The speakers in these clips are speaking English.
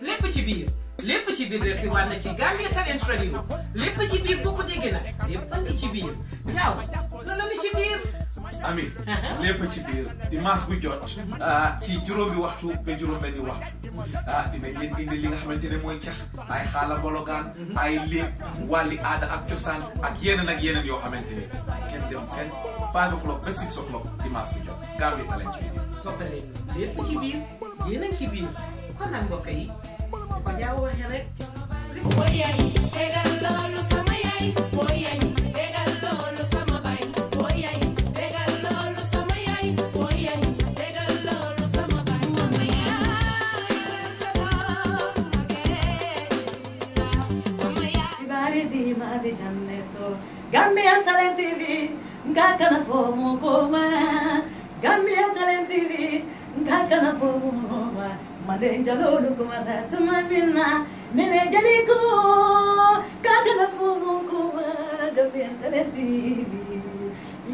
lépp ci biir del si waat na ci Gambian Talents Radio lépp ci biir boo ko déggee nag lépp a ngi ci biir ñaaw loolu mi ci biir ami lépp ci biir dimanche bu jot ci juróomi waxtu ba juróom-benni waxtu dinañ leen indi li nga xamante ne mooy cax ay xaala bologaan ay léeb wàlli aada ak cosaan ak yeneen yoo xamante ne kenn dem fenn 5 o'clock ba 6 o'clock dimanche bu jot Gambian Talents Radio toppaleen lépp ci biir yéen a ngi ci biir kon nag mbokk yi ñu ko jaaw waxee rek woyay tegal loolu sama yaay woyay tegal loolu sama baay woyay tegal loolu sama yaay woyay tegal loolu sama baay sama yaay sama yaay bari di ma di janneto Gambian Talents TV ngakana fomo koma Gambian Talents TV ngakana fomo koma made jalolu kuma da tumamina nene jaliko ngakana fomo koma Gambian Talents TV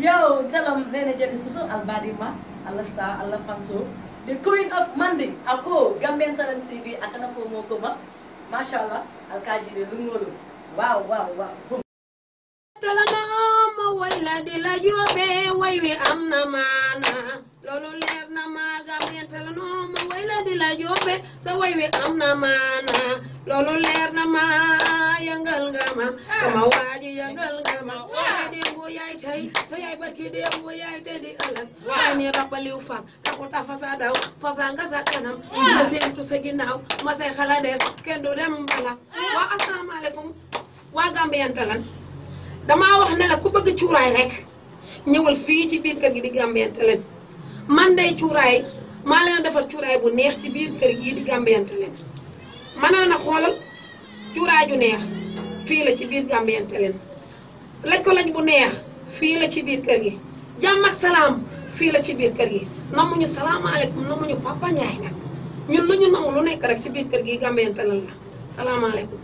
yo talam nene jali suso albadima Allah star Allah fanso the queen of Monday ako Gambian Talents TV akana fomo koma mashallah alkaji de lungolo wow talama wayla di la jobe way wi am na maana loolu leer na ma Gambian talama wayla di la jobe sa way wi am na maana loolu leer na ma yangal nga ma sama waaji yangal nga ma ay démb yaay tey te yaay barki démb yaay tey di ëllëg ay ni rappaliw fas taxu ta fasa daw fasa nga sa kanam nga seentu sa ginnaaw ma say xala des kenn du dem bala waa asalaamaaleykum waa Gambian Talents damaa wax ne la ku bëgg cuuraay rek ñëwal fii ci biir kër gi di Gambian Talents man day cuuraay maa leen defar cuuraay bu neex ci biir kër gi di Gambian Talents man na xoolal cuuraay ju neex fii la ci biir Gambian Talents laj ko laj bu neex fii la ci biir kër gi jàmm ak salaam fii la ci biir kër gi namuñu salaamaaleykum namuñu Papa Ndiaye nag ñun lu ñu namu lu nekk rek ci biir kër gi Gambian Talents la salaamaaleykum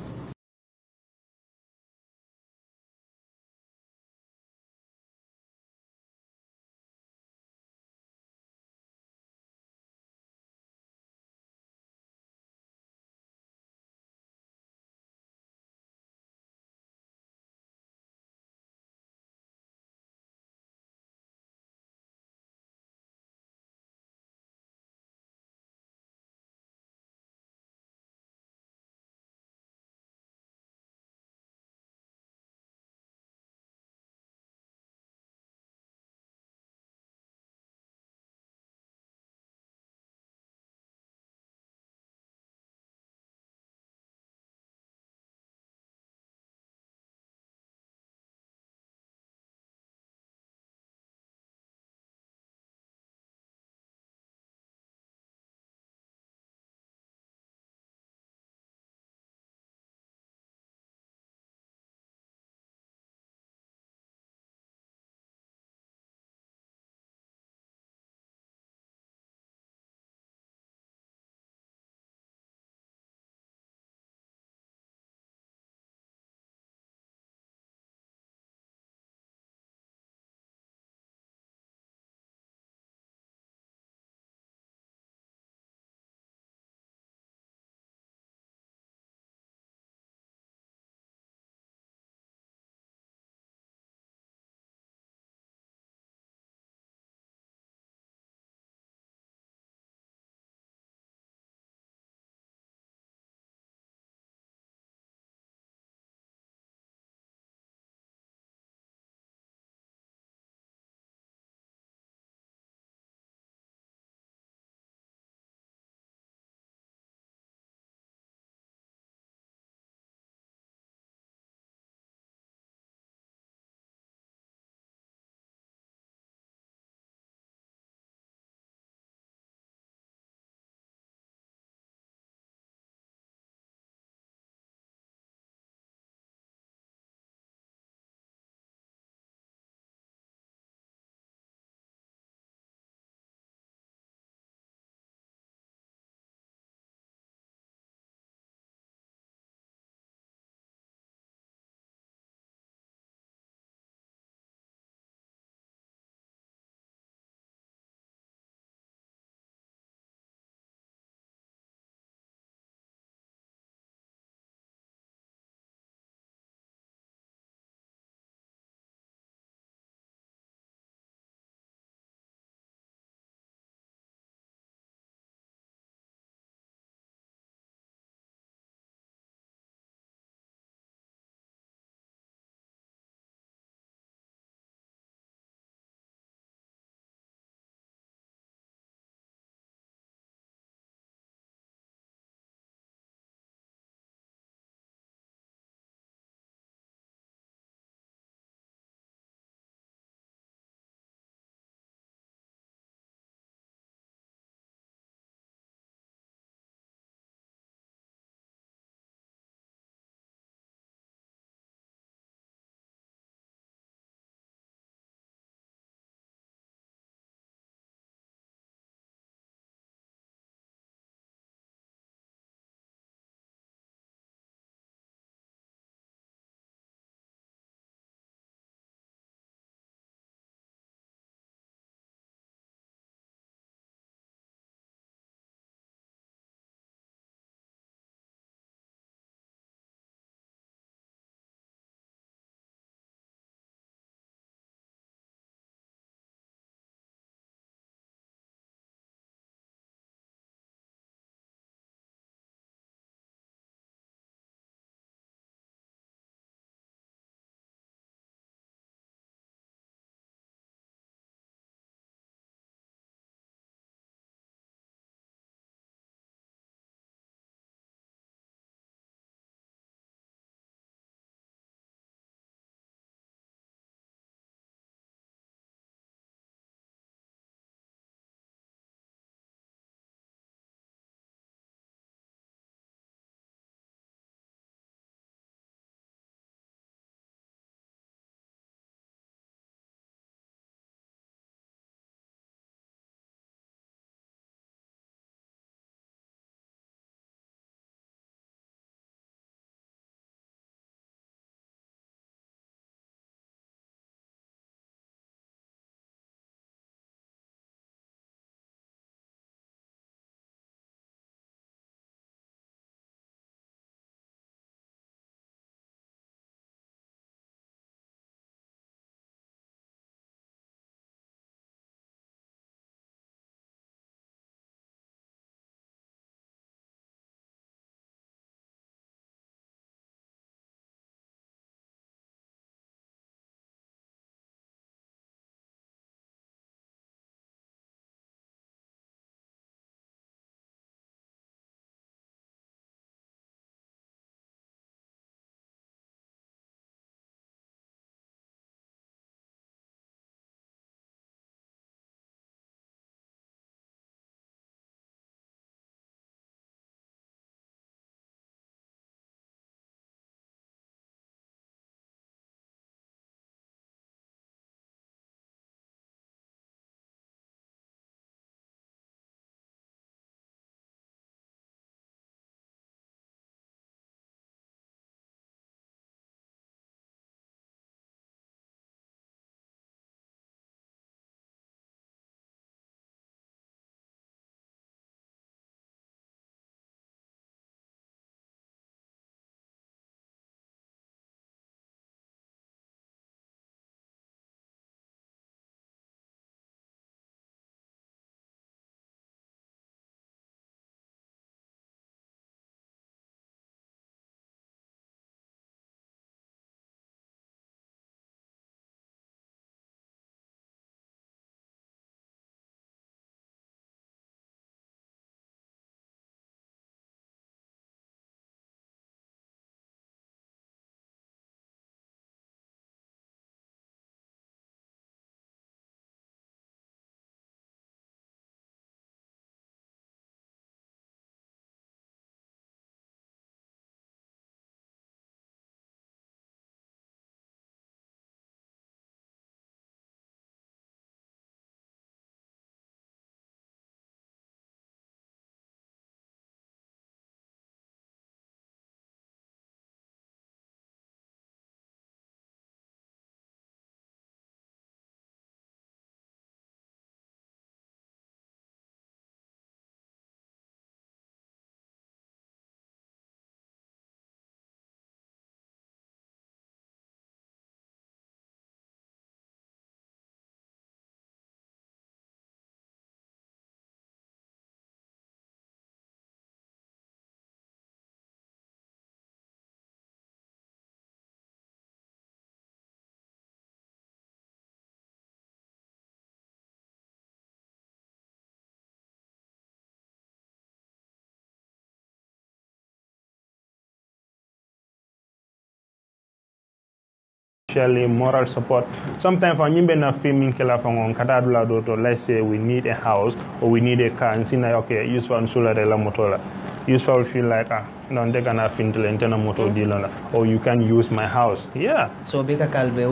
moral support. Sometimes for na filming kila fangon kadadula doto, let's say we need a house or we need a car and see okay, use one sula de la motola. Yusupha will feel like no they gonna fintele moto dilona or you can use my house. Yeah. So beka kalbe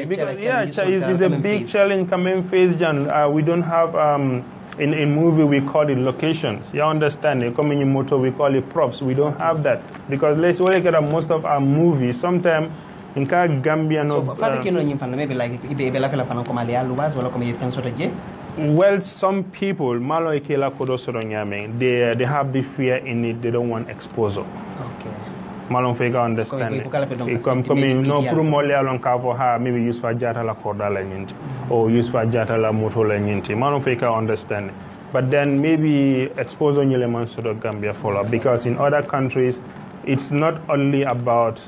because yeah, it's a big challenge coming face Jan. We don't have in movie we call it locations. You understand? Coming in motor we call it props. We don't have that because let's look at most of our movies sometimes in Gambian maybe like well, some people they have the fear in it, they don't want exposure. Okay. Malon fega understand. No promole alon ka for ha maybe Yusupha Jatta la korda la nyinti or Yusupha Jatta la moto la nyinti. Malon fega understand. But then maybe exposure nyele man sort of Gambia follow because in other countries it's not only about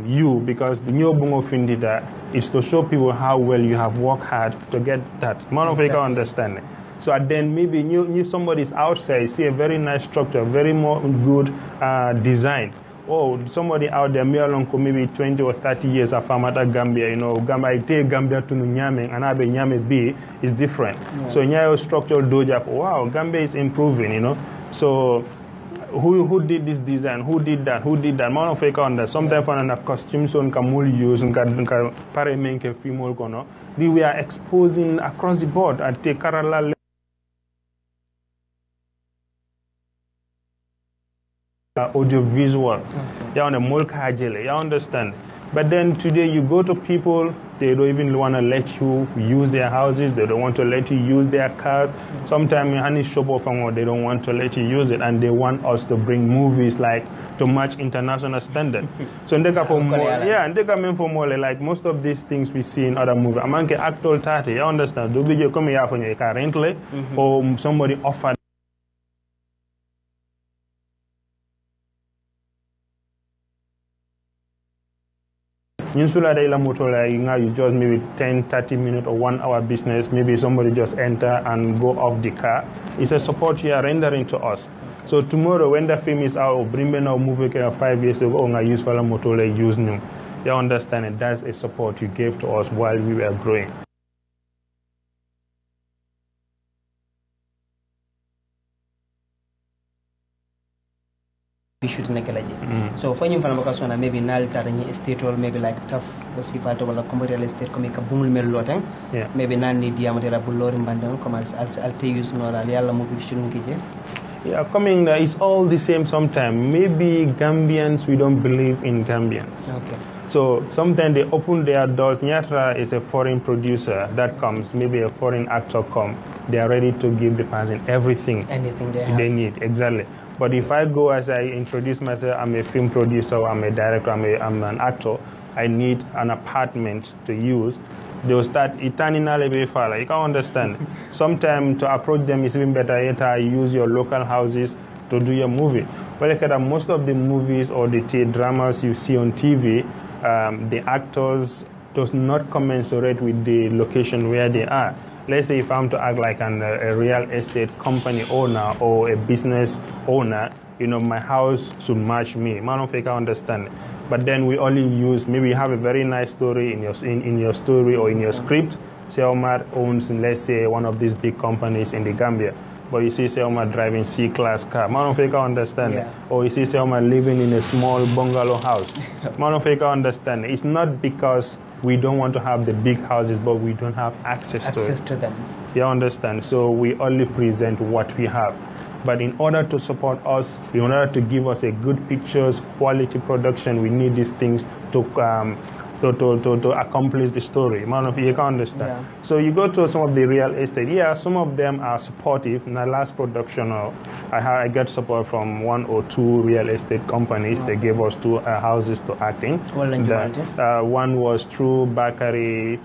you because the new bungo findida is to show people how well you have worked hard to get that. Man of exactly. Understanding. So then maybe somebody's outside see a very nice structure, very more good design. Oh, somebody out there, maybe 20 or 30 years of Famata Gambia, you know, Gambia to Nyaming and Abe Nyame B is different. Yeah. So Nyayo structural doja, wow, Gambia is improving, you know. So who did this design? Who did that? Who did that? Man of on that. Sometimes on a costume so kamul use pare menke female kono. We are exposing across the board at the Karala audiovisual. You on a molka jele. You understand? But then today you go to people, they don't even want to let you use their houses, they don't want to let you use their cars. Sometimes any shop of they don't want to let you use it and they want us to bring movies like to match international standard. So and they come for more like most of these things we see in other movies. Among Actor Sheikh, you understand? Do you come here for your car rental or somebody offered Usually you just maybe 10-30 minutes or 1 hour business, maybe somebody just enter and go off the car. It's a support you are rendering to us. So tomorrow when the film is out, bring me now movie 5 years ago, I use Motola use new. You understand it, that's a support you gave to us while we were growing. So for you from maybe nal tarani estate or maybe like tough sifato wala commercial estate comme ka bungul mel loten maybe nan ni diamatera bulori mbandon comme alte use no la yalla mo vision kije. Yeah, coming there, it's all the same sometimes. Maybe Gambians, we don't believe in Gambians. Okay. So sometimes they open their doors. Nyatra is a foreign producer that comes, maybe a foreign actor come. They are ready to give the person everything. Anything they need, exactly. But if I go as I introduce myself, I'm a film producer, I'm a director, I'm an actor, I need an apartment to use, they'll start eternally far. You can understand. Sometimes to approach them is even better yet use your local houses to do your movie. But look at most of the movies or the dramas you see on TV, the actors does not commensurate with the location where they are. Let's say if I'm to act like a real estate company owner or a business owner, you know, my house should match me. Man of fake, I understand. But then we only use, maybe you have a very nice story in your story or in your script. Say Omar owns, let's say, one of these big companies in the Gambia. But you see Omar driving C-class car. Man of fake, I understand. Yeah. Or you see Omar living in a small bungalow house. Man of fake, I understand. It's not because we don't want to have the big houses, but we don't have access to them. You understand? So we only present what we have. But in order to support us, in order to give us a good pictures, quality production, we need these things to accomplish the story. Man of you can understand. Yeah. So you go to some of the real estate. Yeah, some of them are supportive. In the last production, I get support from 1 or 2 real estate companies. They gave us 2 houses to act in. One was through Bakari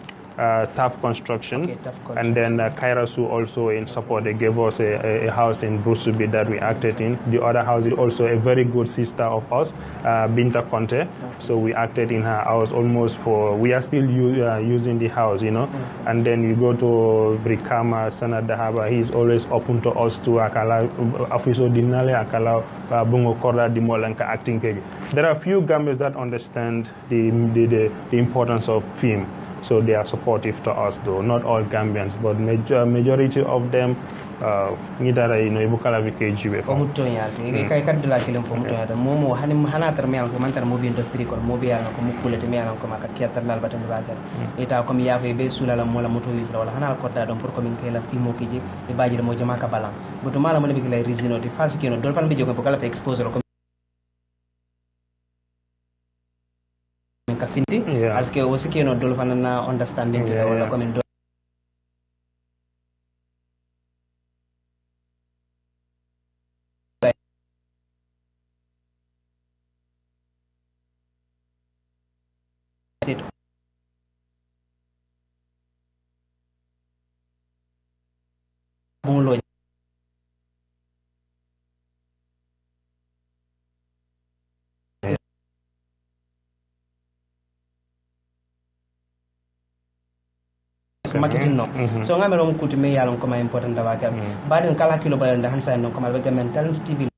Tough Construction. Okay, Tough Construction. And then Kairasu also in support. They gave us a house in Brusubi that we acted in. The other house is also a very good sister of us, Binta Conte. Okay. So we acted in her house almost we are still using the house, you know. And then you go to Brikama, Sana Dahaba, he's always open to us to Akala, Afiso Dinale, Akala, Bungo Korda, Dimolanka acting. There are a few Gambians that understand the importance of film. So they are supportive to us, though. Not all Gambians, but majority of them. Ngidara ino ibu kala vikejiwe. Fomuto yalti. Kai kadula kilim fomuto yalti. Momo hana termial ko mantar movie industry ko movie yalno ko mukule termial ko maka kiatar lal batan bagar. Ita ko mi yafe be sulala mola moto wisla wala hana ko da don pour ko min kala filmo kiji e bajir mo jama ka balang. Buto mala mo ne bigla rizino ti fas kino dol fan be jogo ko kala fe exposure ko Findi, as ke wasiki no dol fanana understanding to wala komen do bunlo marketing no so ngame rom kuti me yalon ko ma important da waka baden kala kilo bayon da hansa no ko mal be gamen talent tv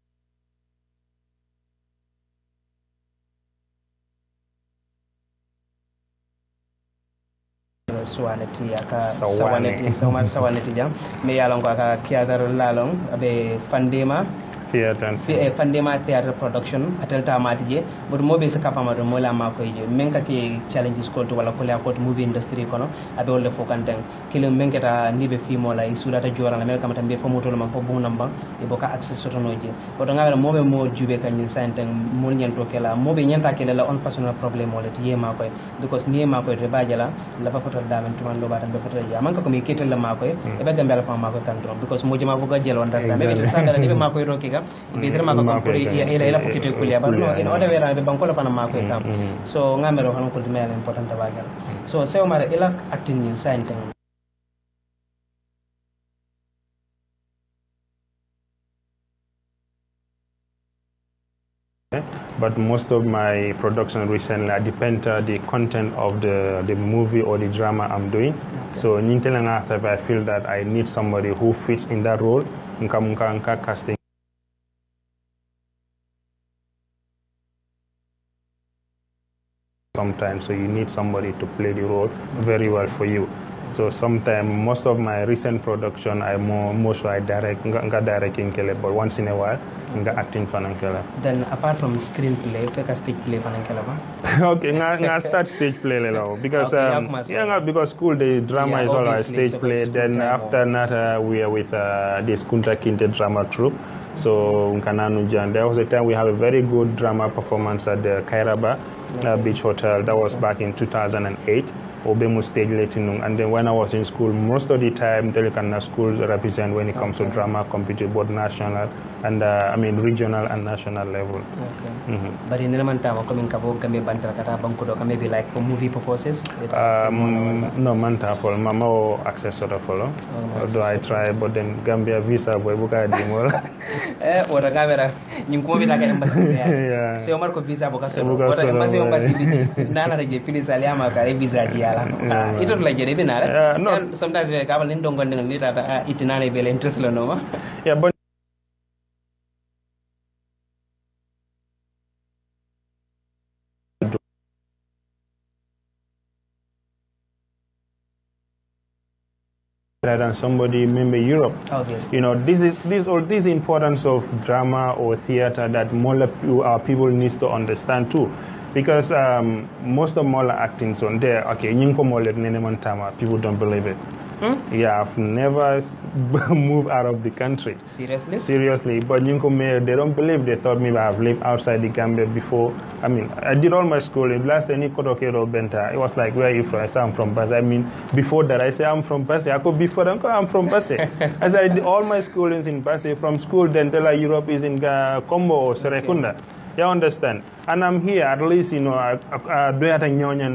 Sawaneh aka Sawaneh jam me yalon ko aka kiadar lalong abe fandema Fandema theatre production atelta matije but mobe se kapama do mola mako je menka ke challenges ko to wala ko la ko movie industry kono abe wala fo kanten kile menketa nibe fi mola isula ta jora la melka matambe fo moto ma fo bu namba e boka access sotonoje ko to ngala mobe mo jube kanyin santen mol nyento kala mobe nyanta kala la on personal problem wala tiye mako because niye mako re bajala la fa foto damen to man do batam be foto ya manka ko mi ketel la mako e be gambela fa mako kanto because mo jema ko gajel understand maybe sangala nibe mako ro kika Peter mako kompuri ila pokite kulia but no in order where be bankola fana mako kam so ngamero han ko dime important bagal so se o mara ila acting in science but most of my production recently depend on the content of the movie or the drama I'm doing. So if I feel that I need somebody who fits in that role, nka casting. Sometimes, so you need somebody to play the role very well for you. So sometimes, most of my recent production, I mostly I directing kele, but once in a while, nga acting fanankela. Then apart from screenplay, feka stage play fanankela ba? Okay, nga start stage play lelo because because school the drama is always stage play. Then after that, we are with this Kunta Kinte drama troupe. So there was a time we have a very good drama performance at the Kairaba Beach Hotel. That was back in 2008. Obemu stage Latinum. And then when I was in school, most of the time Telecana schools represent when it comes to drama, compete both national and regional and national level. Okay. But in Mantama coming Kabo Gambe Bantara Kata Bankudo maybe like for movie purposes? No Manta for Mama access sort of follow. Although I try, but then Gambia visa boy buka dimol. Or a camera, you come like embassy. So Marco visa embassy Nana Finish Aliama visa. It was like a no. Sometimes we have a don't go to it interest. Yeah, but than somebody maybe Europe. Obviously. You know, this importance of drama or theater that more people need to understand too. Because most of Mola actings on there, okay, people don't believe it. Yeah, I've never moved out of the country. Seriously? Seriously, but they don't believe. They thought maybe I've lived outside the Gambia before. I mean, I did all my schooling. Last time it was like, where are you from? I said, I'm from Basse. I mean, before that, I said, I'm from Basse. I could before them, I'm from Basse. I said, I did all my schoolings in Basse. From school, then Tela Europe is in Combo or Serekunda. You understand? And I'm here, at least, you know, do you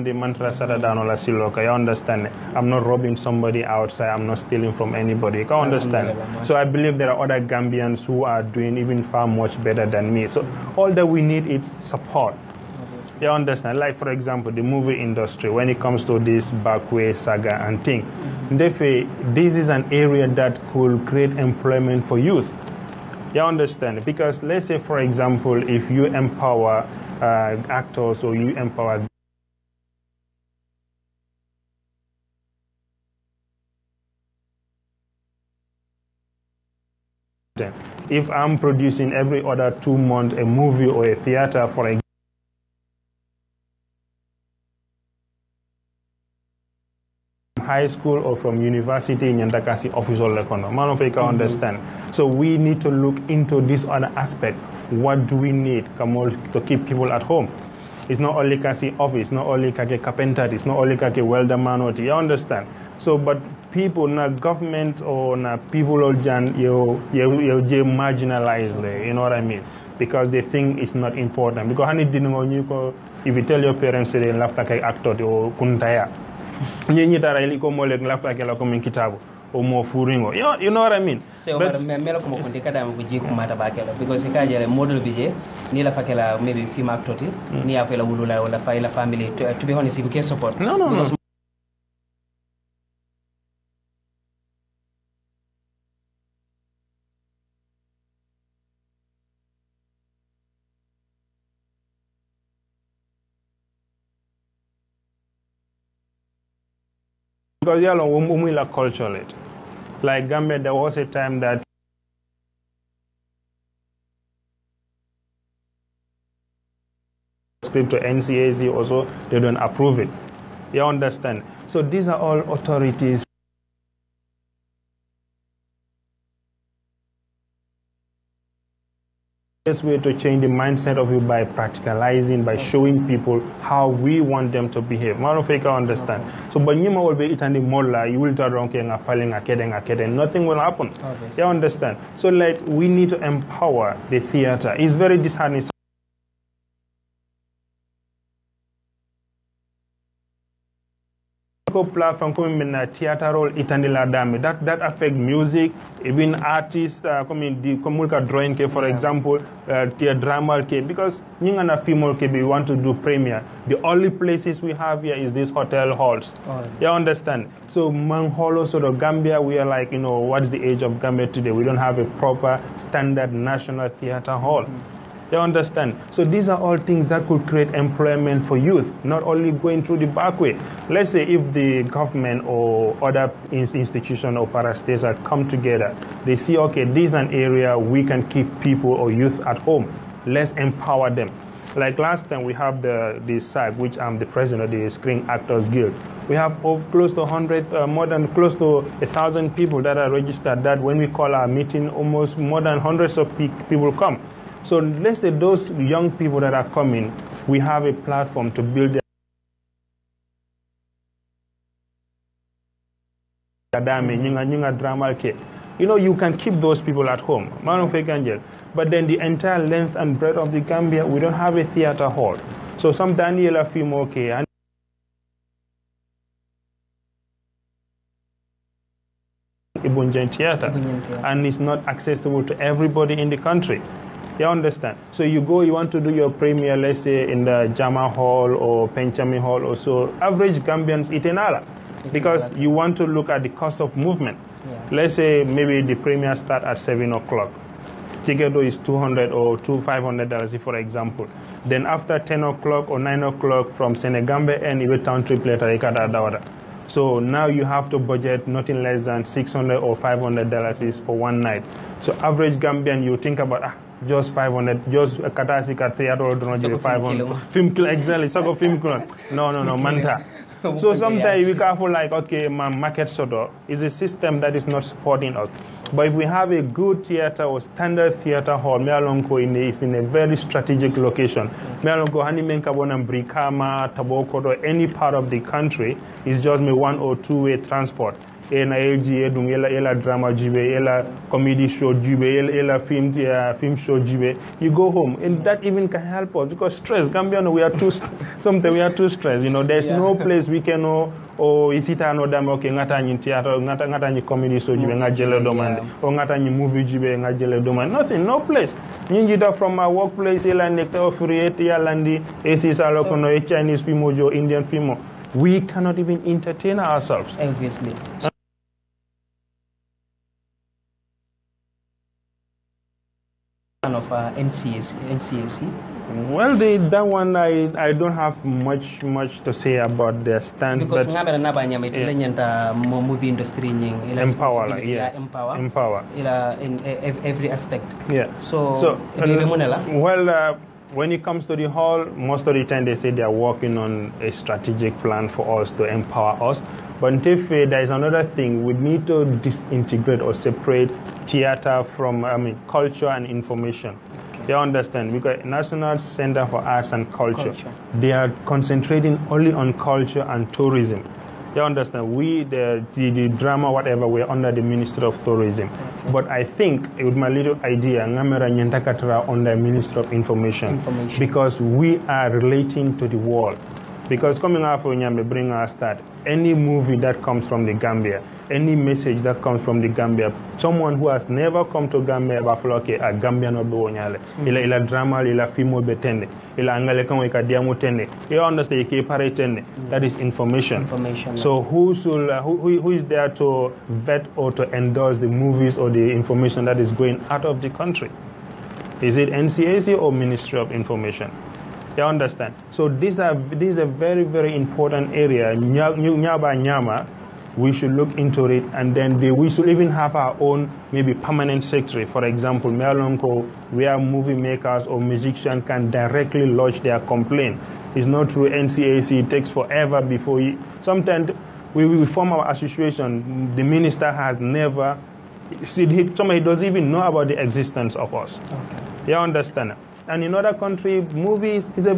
the mantra Saradano La Siloka, you understand? I'm not robbing somebody outside, I'm not stealing from anybody. You understand? So I believe there are other Gambians who are doing even far much better than me. So all that we need is support. You understand? Like, for example, the movie industry, when it comes to this backway saga and thing, this is an area that could create employment for youth. You understand? Because let's say, for example, if you empower actors or you empower them. If I'm producing every other 2 months a movie or a theater, for example, high school or from university in Yandakasi official lekono. Man of understand. So we need to look into this other aspect. What do we need to keep people at home? It's not only kasi office, not only kake carpenter, it's not only kake welder man. You understand? So, but people, na government or na people or jan you marginalized, you know what I mean? Because they think it's not important. Because if you tell your parents they laugh like actor or kuntaya. You know what I mean? So because model maybe film actor family to be honest you can support. No. Because you know, culture it. Like Gambia, there was a time that script to NCAC also, they don't approve it. You understand? So these are all authorities. Best way to change the mindset of you by practicalizing, by showing people how we want them to behave. Man of understand. So but you will be eating the mola, you will turn around and falling a nothing will happen. You understand? So like we need to empower the theater. It's very disheartening. Platform coming in theater role that affect music, even artists coming the drawing for example drama because a female we want to do premiere. The only places we have here is these hotel halls. You understand? So Mangholo sort of Gambia, we are like, you know, what is the age of Gambia today? We don't have a proper standard national theater hall. You understand? So these are all things that could create employment for youth, not only going through the back way. Let's say if the government or other institution or parastates come together, they see, okay, this is an area we can keep people or youth at home. Let's empower them. Like last time we have the SAG, which I'm the president of the Screen Actors Guild. We have close to 100, more than close to 1,000 people that are registered, that when we call our meeting, almost more than hundreds of people come. So let's say those young people that are coming, we have a platform to build their drama. You know, you can keep those people at home. But then the entire length and breadth of the Gambia, we don't have a theater hall. So some Daniela film okay. Theater, and it's not accessible to everybody in the country. You understand? So you go, you want to do your premiere, let's say in the Jama Hall or Penchami Hall or so. Average Gambians itenala because you want to look at the cost of movement. Let's say maybe the premiere start at 7 o'clock. Ticket is $200 or $500, for example. Then after 10 o'clock or 9 o'clock from Senegambia and even town trip later, so now you have to budget nothing less than $600 or $500 for one night. So average Gambian, you think about just 500, just a katasika theater or 500. Film kilo, exactly. So film kilo. No, manta. So sometimes we careful like, okay, my market sort of is a system that is not supporting us. But if we have a good theater or standard theater hall, Mealonko is in a very strategic location. Mealonko, Hanimenkabon and Brikama, Dibenkoto, any part of the country is just me 1 or 2 way transport. ena eji edum ela drama jibe, ela comedy show jibe, ela film show jibe. You go home, and that even can help us because stress. Gambian, we are too sometimes we are too stressed. You know, there's no place we can know. Oh, is it another okay? Ngata ni theater, ngata ni comedy show jibe ngajele domande, or ngata ni movie jibe ngajele domande. Nothing, no place. Ninjita from my workplace, ela nekta ofriete ya landi, esi salo kono Chinese film or Indian film. We cannot even entertain ourselves. Obviously. Of NCAC. Well, that one I don't have much to say about their stance. Because movie industry empower, yes. Empower. In every aspect. Yeah. So when it comes to the hall, most of the time they say they are working on a strategic plan for us to empower us. But in TFA, there is another thing. We need to disintegrate or separate theater from culture and information. Okay. You understand? Because National Center for Arts and Culture, they are concentrating only on culture and tourism. You understand? We, the drama, whatever, we're under the Ministry of Tourism. Okay. But I think, with my little idea, Ngamera Nyantakatra under Ministry of Information. Because we are relating to the world. Because coming out of Nyame bring us that any movie that comes from the Gambia, any message that comes from the Gambia, someone who has never come to Gambia, bafloke a Gambian obo nyale, ila drama, ila fimo betende, ila angale kama ikadiamu tende. You understand? Ike pare tende. That is information. So who is there to vet or to endorse the movies or the information that is going out of the country? Is it NCAC or Ministry of Information? You understand? So this is a very, very important area. Nyama, we should look into it, and then we should even have our own maybe permanent secretary. For example, Mealonko, where movie makers or musicians can directly lodge their complaint. It's not through NCAC. It takes forever before sometimes we form our association. The minister has never. Somebody doesn't even know about the existence of us. Okay. You understand? And in other countries, movies is a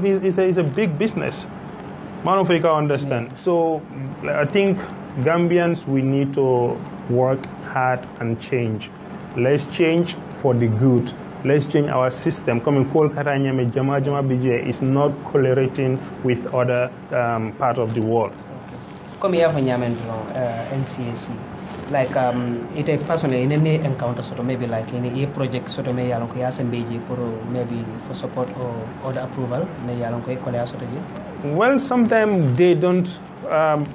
big business. Man of Africa understand. Yeah. So I think Gambians, we need to work hard and change. Let's change for the good. Let's change our system. Coming Kolkata Nyame Jama BJ is not correlating with other part of the world. Come here for Nyame NCAC. Like it personally in any encounter sort of maybe like in a project sort of may yalonko yasembeji for maybe for support or other approval may yalonko ekola sort of. Well, sometimes they don't.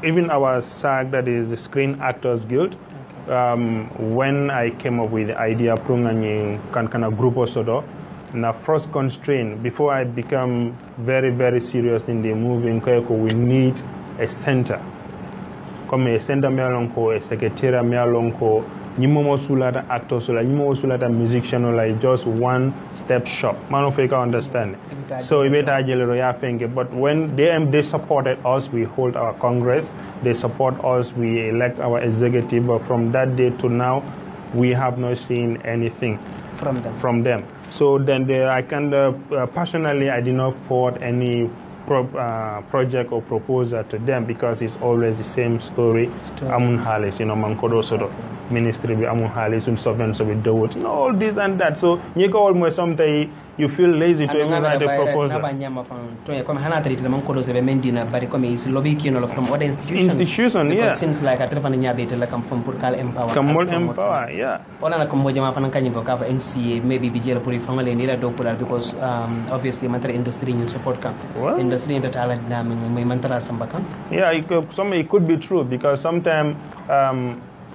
Even our SAG, that is the Screen Actors Guild. Okay. When I came up with the idea, prungani kankana group osodo. Na first constraint before I become very, very serious in the movie in Koyoko, we need a center. Comme a center mealonko, a secretary mealonko, Nimomo Sulata actor sula, Nimomo Sulata musician, like just one-step shop. Manofeka understand. Exactly. So but when they supported us, we hold our Congress. They support us, we elect our executive. But from that day to now, we have not seen anything from them. So then I can personally, I did not forward any project or proposal to them because it's always the same story. Amun Halis, Mankodo sort of ministry, Amun Halis, and servants of the world, all this and that. So you go almost sometimes you feel lazy to even write a proposal. From other institutions. Yeah. Since like a empower, yeah. Maybe because obviously industry in support camp. Yeah, it could be true because sometimes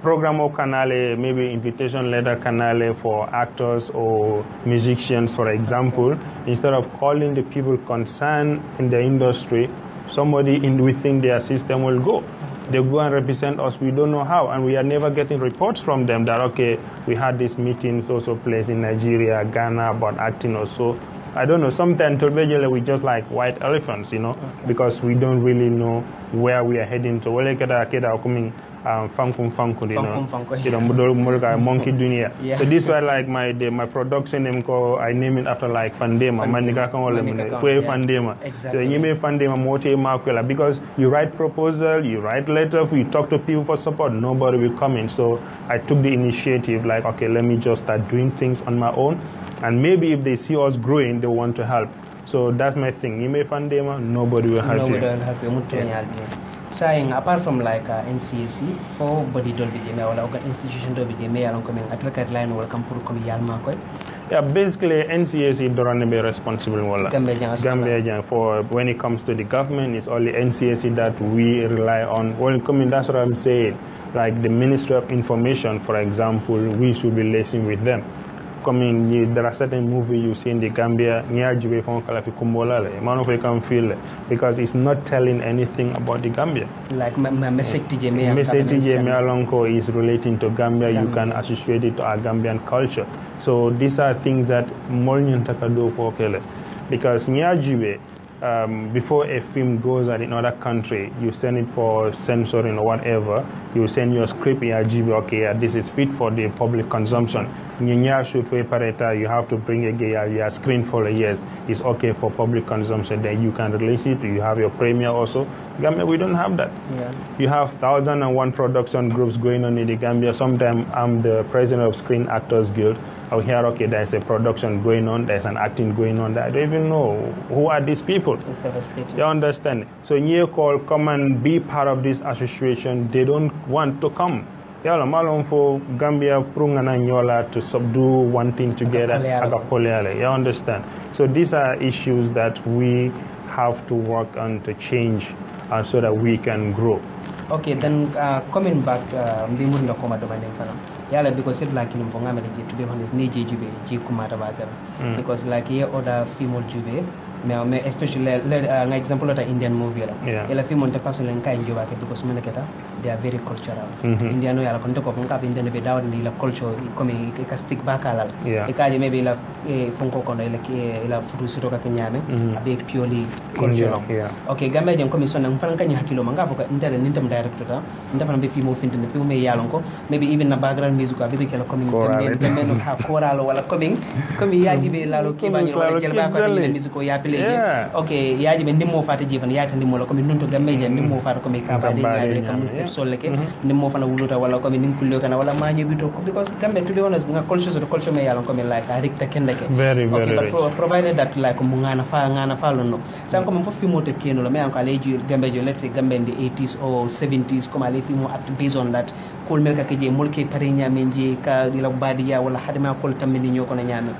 program or canale, maybe invitation letter canale for actors or musicians, for example, instead of calling the people concerned in the industry, somebody within their system will go. They go and represent us, we don't know how, and we are never getting reports from them that, okay, we had this meeting also place in Nigeria, Ghana, about acting or so. I don't know, sometimes we just like white elephants, because we don't really know where we are heading to. Funkum, Monkey Dunia. Yeah. So this was like my production name called, I name it after like Fandema. Fandema. Exactly. So you may Fandema Mote Makwela because you write proposal, you write letter, you talk to people for support, nobody will come in. So I took the initiative like, okay, let me just start doing things on my own. And maybe if they see us growing, they want to help. So that's my thing. You may Fandema, nobody will help you. Nobody will help you. Saying apart from like NCAC for body dolby jeme wala organ institution dolby jeme yalon ko men atlaka line wala kam pour ko yalma koy. Yeah, basically NCAC don't be responsible wala. Gambia for when it comes to the government, it's only NCAC that we rely on. Well, that's what I'm saying. Like the Ministry of Information, for example, we should be liaising with them. There are certain movies you see in the Gambia, can feel it because it's not telling anything about the Gambia. Like message is relating to Gambia, you can associate it to our Gambian culture. So these are things that because before a film goes out in another country, you send it for censoring or whatever, you send your script in okay, this is fit for the public consumption. You have to bring a screen for a years. It's okay for public consumption, then you can release it, you have your premiere also. Gambia, we don't have that. Yeah. You have 1,001 production groups going on in the Gambia. Sometimes I'm the president of Screen Actors Guild. I'll hear, okay, there's a production going on, there's an acting going on. I don't even know who are these people. It's devastating. You understand? So you call, come and be part of this association. They don't want to come. For Gambia to subdue one thing together. You understand? So these are issues that we have to work on to change so that we can grow. Okay, then coming back, because it like to be honest, because like here other female jube, especially an example of the Indian movie. Yeah. Female person because they are very cultural. Indian no yala konto ko funka Indian be down ni la culture coming ka stick back alal. E maybe la funko kono ila futu sito ka kenyame a bit purely cultural. Okay, Gambia jam commission ng fan kany hakilo manga foka inter nintam director ta ndafana be film finte ne film yalon ko maybe even na background music a be kala coming Gambia no ha choral wala coming yaji be lalo ke banyo wala jelba ko ni music ko ya play. Okay, yaji be ndimo fata jifan yaata ndimo la coming nunto Gambia jam ndimo fata ko me ka ba de kam soleke ndimo fana wuluta wala ko min kullo kana wala mañe bito because Gambia to be honest nga culture me yalon ko me like a rikta kendeke very okay, but provided that like mo ngana fa lonno san ko mo fo fimote keno lo me an ko leji Gambia let's say Gambia in the 80s or 70s comme ale fimo act based on that kol melka ke je molke pare nyamenji ka dila badiya wala hadima kol tamini nyoko na nyame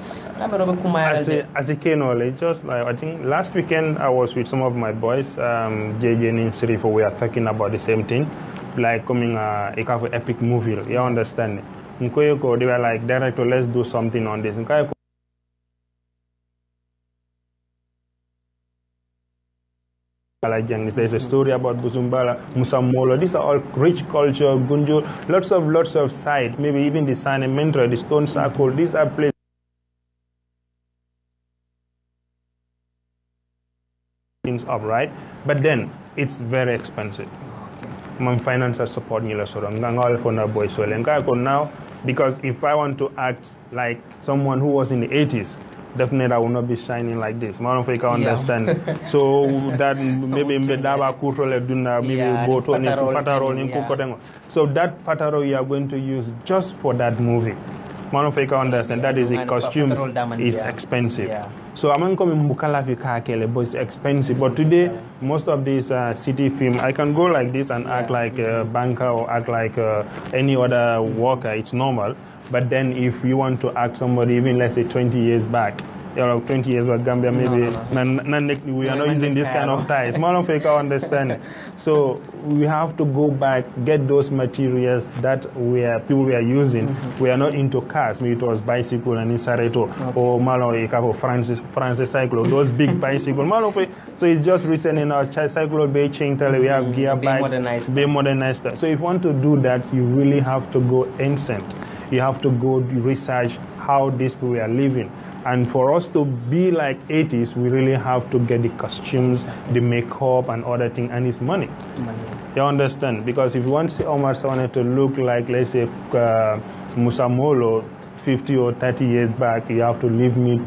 as a keno just like I think last weekend I was with some of my boys JJ in Sirifo, we are talking about the same thing. Like coming a kind of epic movie, you understand? They were like, director, let's do something on this. There's a story about Buzumbala, Musamolo. These are all rich culture, Gunju, lots of side, maybe even the Sanementra, the Stone Circle. These are places things up, right? But then it's very expensive. My financial support now because if I want to act like someone who was in the 80s, definitely I will not be shining like this. Understand. So that maybe so that fataro you are going to use just for that movie. Understand that is a costume is expensive. Yeah. So I'm coming Mukalafi but it's expensive. But today most of these city film I can go like this and act like a banker or act like any other worker, it's normal. But then if you want to act somebody even let's say 20 years back, 20 years back Gambia maybe we are not using this kind of ties. Understand. So we have to go back, get those materials that people were using. We are not into cars. Maybe it was bicycle and Isareto or Malo Francis cycle, those big bicycle. So it's just recent in our cycle bay chain we have gear bikes, they modernized. So if you want to do that, you really have to go ancient. You have to go research how these people are living. And for us to be like 80s, we really have to get the costumes, the makeup, and other things, and it's money. You understand? Because if you want Omar Sawaneh to look like, let's say, Musa Molo 50 or 30 years back, you have to leave me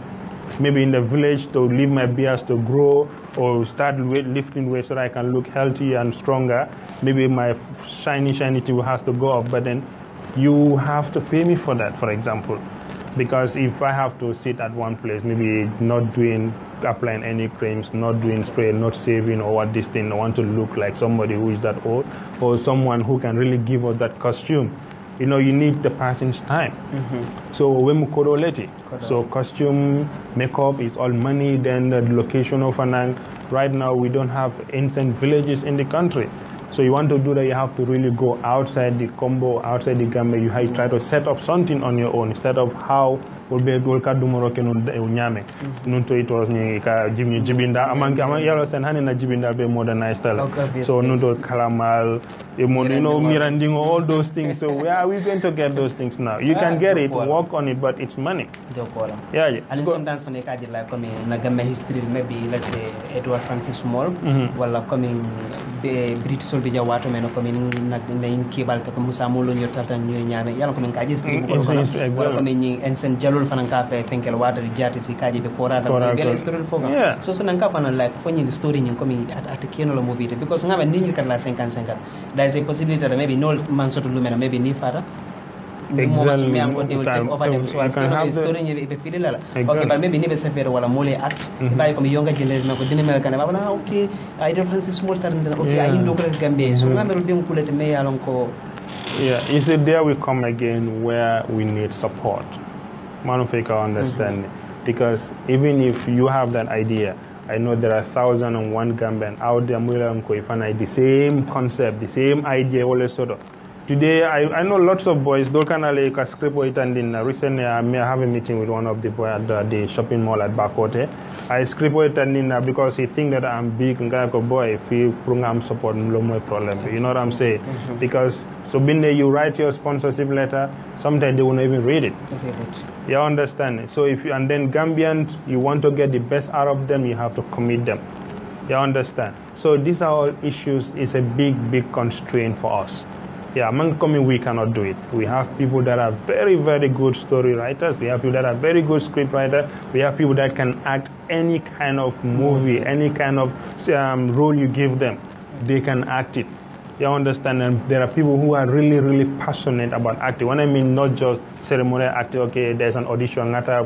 maybe in the village to leave my beards to grow or start lifting weights so that I can look healthy and stronger. Maybe my shiny thing has to go up, but then you have to pay me for that, for example. Because if I have to sit at one place, maybe not applying any creams, not doing spray, not saving or what this thing, I want to look like somebody who is that old or someone who can really give us that costume. You know, you need the person's time. So we koroleti. So costume, makeup is all money. Then the location of Anang. Right now, we don't have ancient villages in the country. So you want to do that, you have to really go outside the combo, outside the Gambia. You have to try to set up something on your own instead of how will be able to do more unyame. Nunto it was ni ka jibinda. Among yellow and honey na jibinda be modernized style. So nunto kalamal, you know, mirandingo, all those things. So where are we going to get those things now? You can get it, work on it, but it's money. Yeah. And sometimes when they catch it like coming Nagame history, maybe let's say Edward Francis Small, while coming British soldier water men coming in Kibal to Musa Mulu, your Tatan, New Yame, Yellow coming Kajis, coming in St. Jalul Fanankape, Finkel water, Jatisi Kaji, the Kora, very story for me. So Sanankapan like finding the story in coming at the Kino movie because now a Ninja can last and there's a possibility that maybe no man sort of lumina, maybe ni father. Exactly. They will take over them. So I can have story okay, but maybe never separate while I'm only act. If I come younger generation, I could American. Okay, I don't fancy small turn. Okay, I know Gambian. So I'm going to pull it me along. Yeah, you see, there we come again where we need support. Manufacturer understanding. Because even if you have that idea, I know there are 1,001 Gambian out there, the same concept, the same idea, all sort of. Today, I know lots of boys, recently I may have a meeting with one of the boys at the shopping mall at Bakote. I script because he think that I'm big and guy boy, if you program support, no problem. You know what I'm saying? Because so being there, you write your sponsorship letter, sometimes they won't even read it. You understand it? So if you, and then Gambians, you want to get the best out of them, you have to commit them. You understand? So these are all issues, it's a big constraint for us. Yeah, among coming, we cannot do it. We have people that are very good story writers. We have people that are very good script writers. We have people that can act any kind of movie, any kind of role you give them. They can act it. You understand? And there are people who are really passionate about acting. When I mean not just ceremonial acting, okay, there's an audition, not a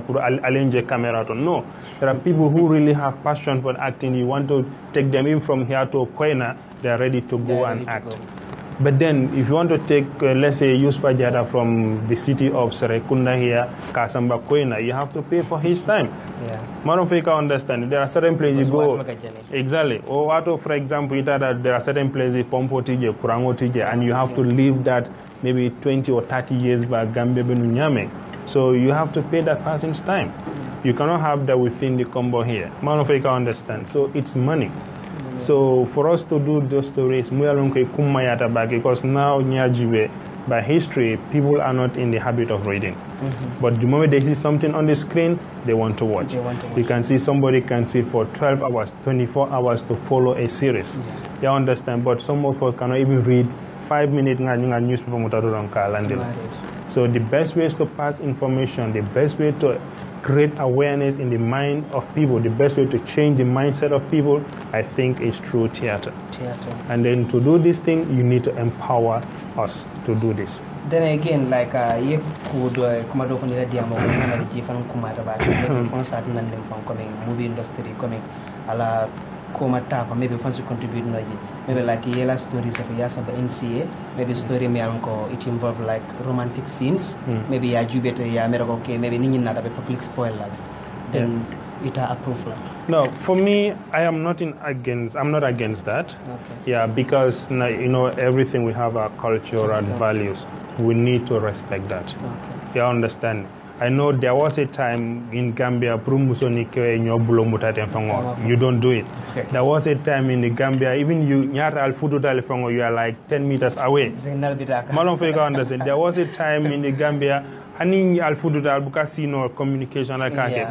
camera. No. There are people who really have passion for acting. You want to take them in from here to Koina, they are ready to go and act. But then, if you want to take, let's say, Yusupha Jatta from the city of Serekunda here, Kasamba Koina, you have to pay for his time. Yeah. Marofika understand. There are certain places you go. Exactly. Or, for example, there are certain places, Pompo Tije, Kurango Tije, and you have to leave that maybe 20 or 30 years back, Gambia Benunyame. So you have to pay that person's time. You cannot have that within the combo here. Marofika understand. So it's money. So for us to do those stories, because now by history, people are not in the habit of reading. But the moment they see something on the screen, they want to watch. You can see somebody can sit for 12 hours, 24 hours to follow a series. You understand? But some of us cannot even read 5 minutes newspaper. So the best way is to pass information, the best way to create awareness in the mind of people, the best way to change the mindset of people, I think, is through theater. And then to do this thing, you need to empower us to do this. Then again, like you could come out of the diamo, movie industry coming, maybe fans to contribute maybe like yellow stories of Yasaba NCA, maybe story me it involve like romantic scenes, maybe ya jubete ya okay, maybe not a public spoiler. Then it are approved. No, for me, I'm not against that. Okay. Yeah, because you know everything we have our culture and values. We need to respect that. Okay. You understand? I know there was a time in Gambia, you don't do it. Okay. There was a time in the Gambia, even you are like 10 meters away. There was a time in the Gambia, Hani alfududa bukasino communication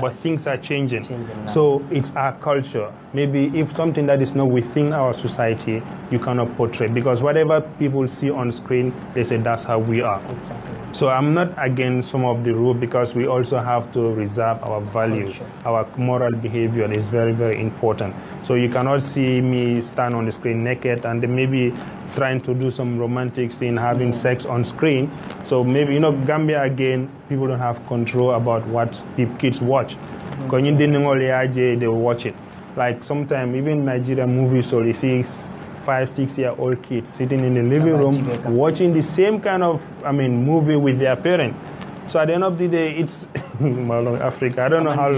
but things are changing. So it's our culture. Maybe if something that is not within our society, you cannot portray, because whatever people see on screen, they say that's how we are. Exactly. So I'm not against some of the rule, because we also have to reserve our values. Our moral behavior is very, very important. So you cannot see me stand on the screen naked and then maybe trying to do some romantic scene, having sex on screen. So maybe, Gambia again, people don't have control about what kids watch. Because they watch it. Like sometimes even Nigerian movies, so you see 5-6-year-old kids sitting in the living room watching the same kind of movie with their parent. So at the end of the day, it's Africa. I don't know how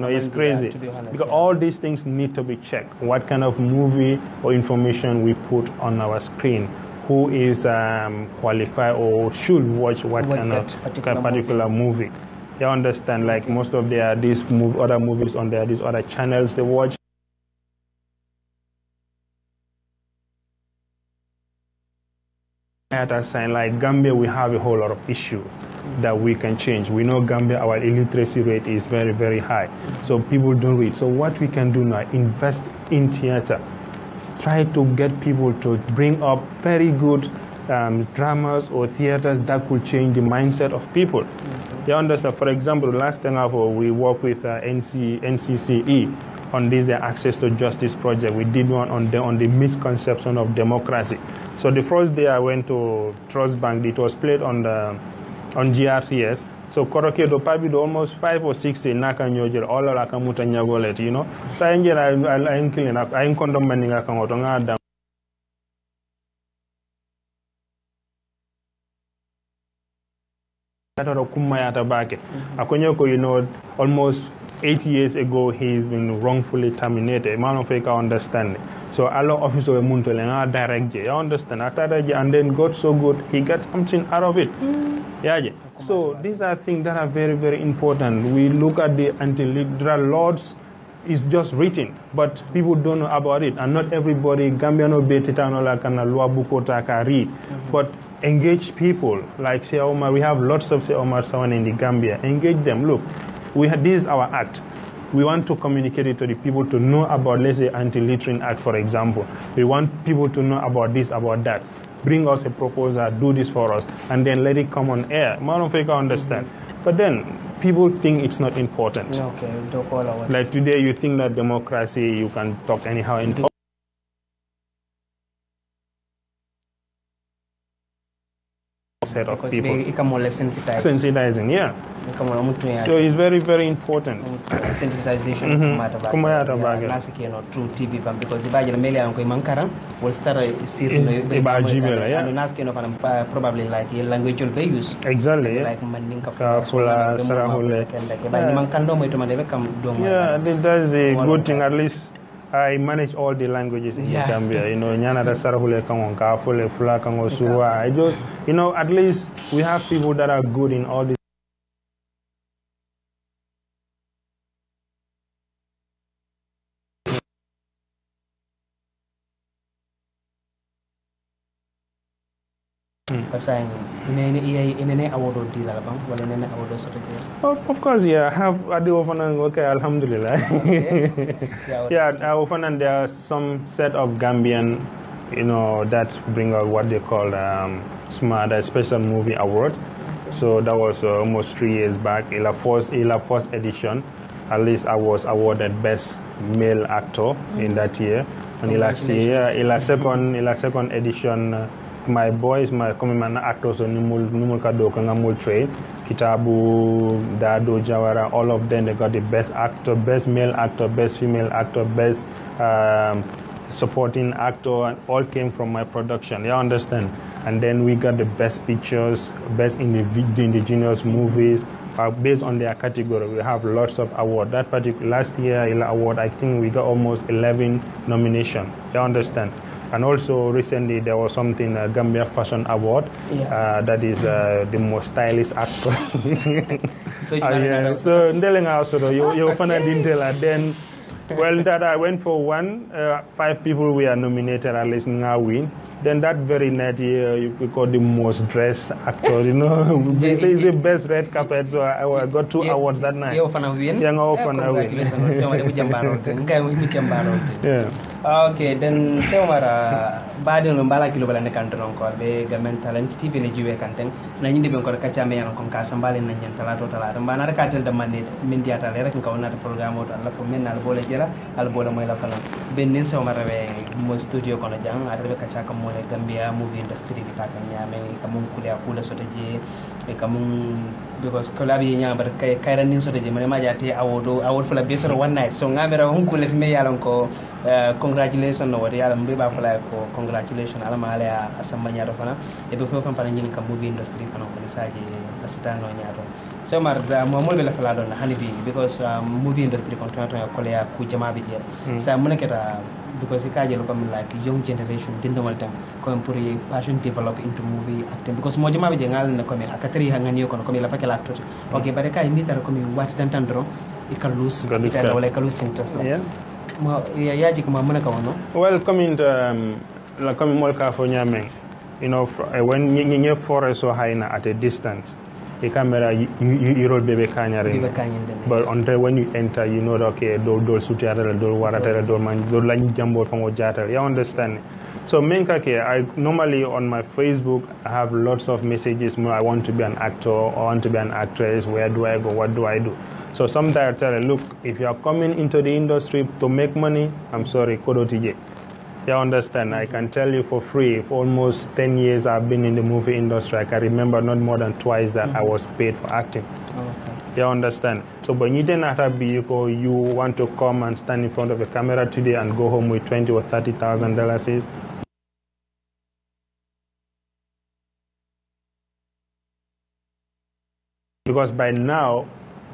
it's crazy. Because all these things need to be checked. What kind of movie or information we put on our screen, who is qualified or should watch what kind of particular movie. You understand? Like most of these other movies on these other channels they watch. At a sign like Gambia, we have a whole lot of issues that we can change. We know Gambia, our illiteracy rate is very, very high. So people don't read. So what we can do now, invest in theater. Try to get people to bring up very good dramas or theaters that could change the mindset of people. You understand? For example, last time we worked with NCCE on this Access to Justice project. We did one on the misconception of democracy. So the first day I went to Trust Bank, it was played on GRTS. So koroke do pabi do almost 5 or 6 naka nyojel all la kamuta nyagolet, So I killing I condom maninga kangoto nga almost 8 years ago, he's been wrongfully terminated. Man of Africa understand. So Allah officer muntolenga direct you understand. And then got so good, he got something out of it. Yeah. So these are things that are very, very important. We look at the anti-liberal laws. It's just written, but people don't know about it. And not everybody, Gambiano betitanola kana lua bukota ka read. But engage people, like Sheikh Omar, we have lots of Sheikh Omar Sawaneh in the Gambia. Engage them. Look, this is our act. We want to communicate it to the people to know about, let's say, anti-littering act, for example. We want people to know about this, about that. Bring us a proposal, do this for us, and then let it come on air. Man of Africa understand. But then people think it's not important. Okay, don't call our like today, you think that democracy, you can talk anyhow in set of people. Sensitizing, yeah. So it's very, very important. Sensitization through TV because will start probably like language will be used. Exactly. Like yeah, that's a good thing. At least I manage all the languages in Gambia. I just, at least we have people that are good in all these. Of course, yeah. I have okay, alhamdulillah. Yeah, there are some set of Gambian, that bring out what they call SMART, Special Movie Award. So that was almost 3 years back. In the first edition, at least I was awarded Best Male Actor in that year. And in the second edition, my boys, my commitment actors, Numul Kado, Kangamul Trade, Kitabu, Dado, Jawara, all of them, they got the best actor, best male actor, best female actor, best supporting actor, and all came from my production. You understand? And then we got the best pictures, best indigenous movies, based on their category. We have lots of awards. That particular last year award, I think we got almost 11 nominations. You understand? And also recently there was something Gambia Fashion Award, that is the most stylish actor. So you also you find a detail, and then Well, that I went for one. 5 people were nominated at least now win. Then that very night we got the most dressed actor. You know, he's the best red carpet. So I got 2 awards that night. You often win. Yeah, often win. Yeah. Okay, then Omar, badi no mbala kilo bala ne kantoron ko be Gambian Talents TV le jiwe kanten na nyinde ben ko kacha me yan kon ka sambale na nyen talato talata mbana rek atel de manne min diata le rek ko wonata programme o Allah ko men al bole jela al bole moy la fala ben nin so Omar be mo studio kono jang arbe kacha kam mo le Gambia movie industry bi ta kan nyame kam ko le akula so de je e kam because kolabi nya bar kay kayran nin so de je mane ma jati awod fala be so one night so ngamira hon kulet me yalan ko congratulations no wadi yalam be ba fala ko congratulations ala male asamba nyaado fana e be fofam fana nyini kam movie industry fana ko saji asitano nyaado so mar da mo be la fala don hani bi because movie industry kon to ko le ku jama bi jere sa muneketa because ikaje lo comme like young generation dindomal tam comme pour passion develop into movie acting because mo jama be je ngal ne comme akatri hangani ko comme la fakela actor okay bare kay ni tar comme wati tantandro ikalus ita wala ikalus interest mo yaji ko ma munaka wono well coming la coming mol ka fo nyameng you know when you forest so high na at a distance the camera you roll bebe kanyare but until when you enter you know that, okay do sutiara do waratara do man do lañ jambo fango jatal you understand so menka ke I normally on my Facebook I have lots of messages I want to be an actor or I want to be an actress, where do I go, what do I do? So sometimes I tell them, look, if you are coming into the industry to make money, I'm sorry, kodo tije. You understand? I can tell you for free, for almost 10 years I've been in the movie industry. I can remember not more than twice that I was paid for acting. You understand? So when you didn't have to be, you want to come and stand in front of a camera today and go home with $20,000 or $30,000 because by now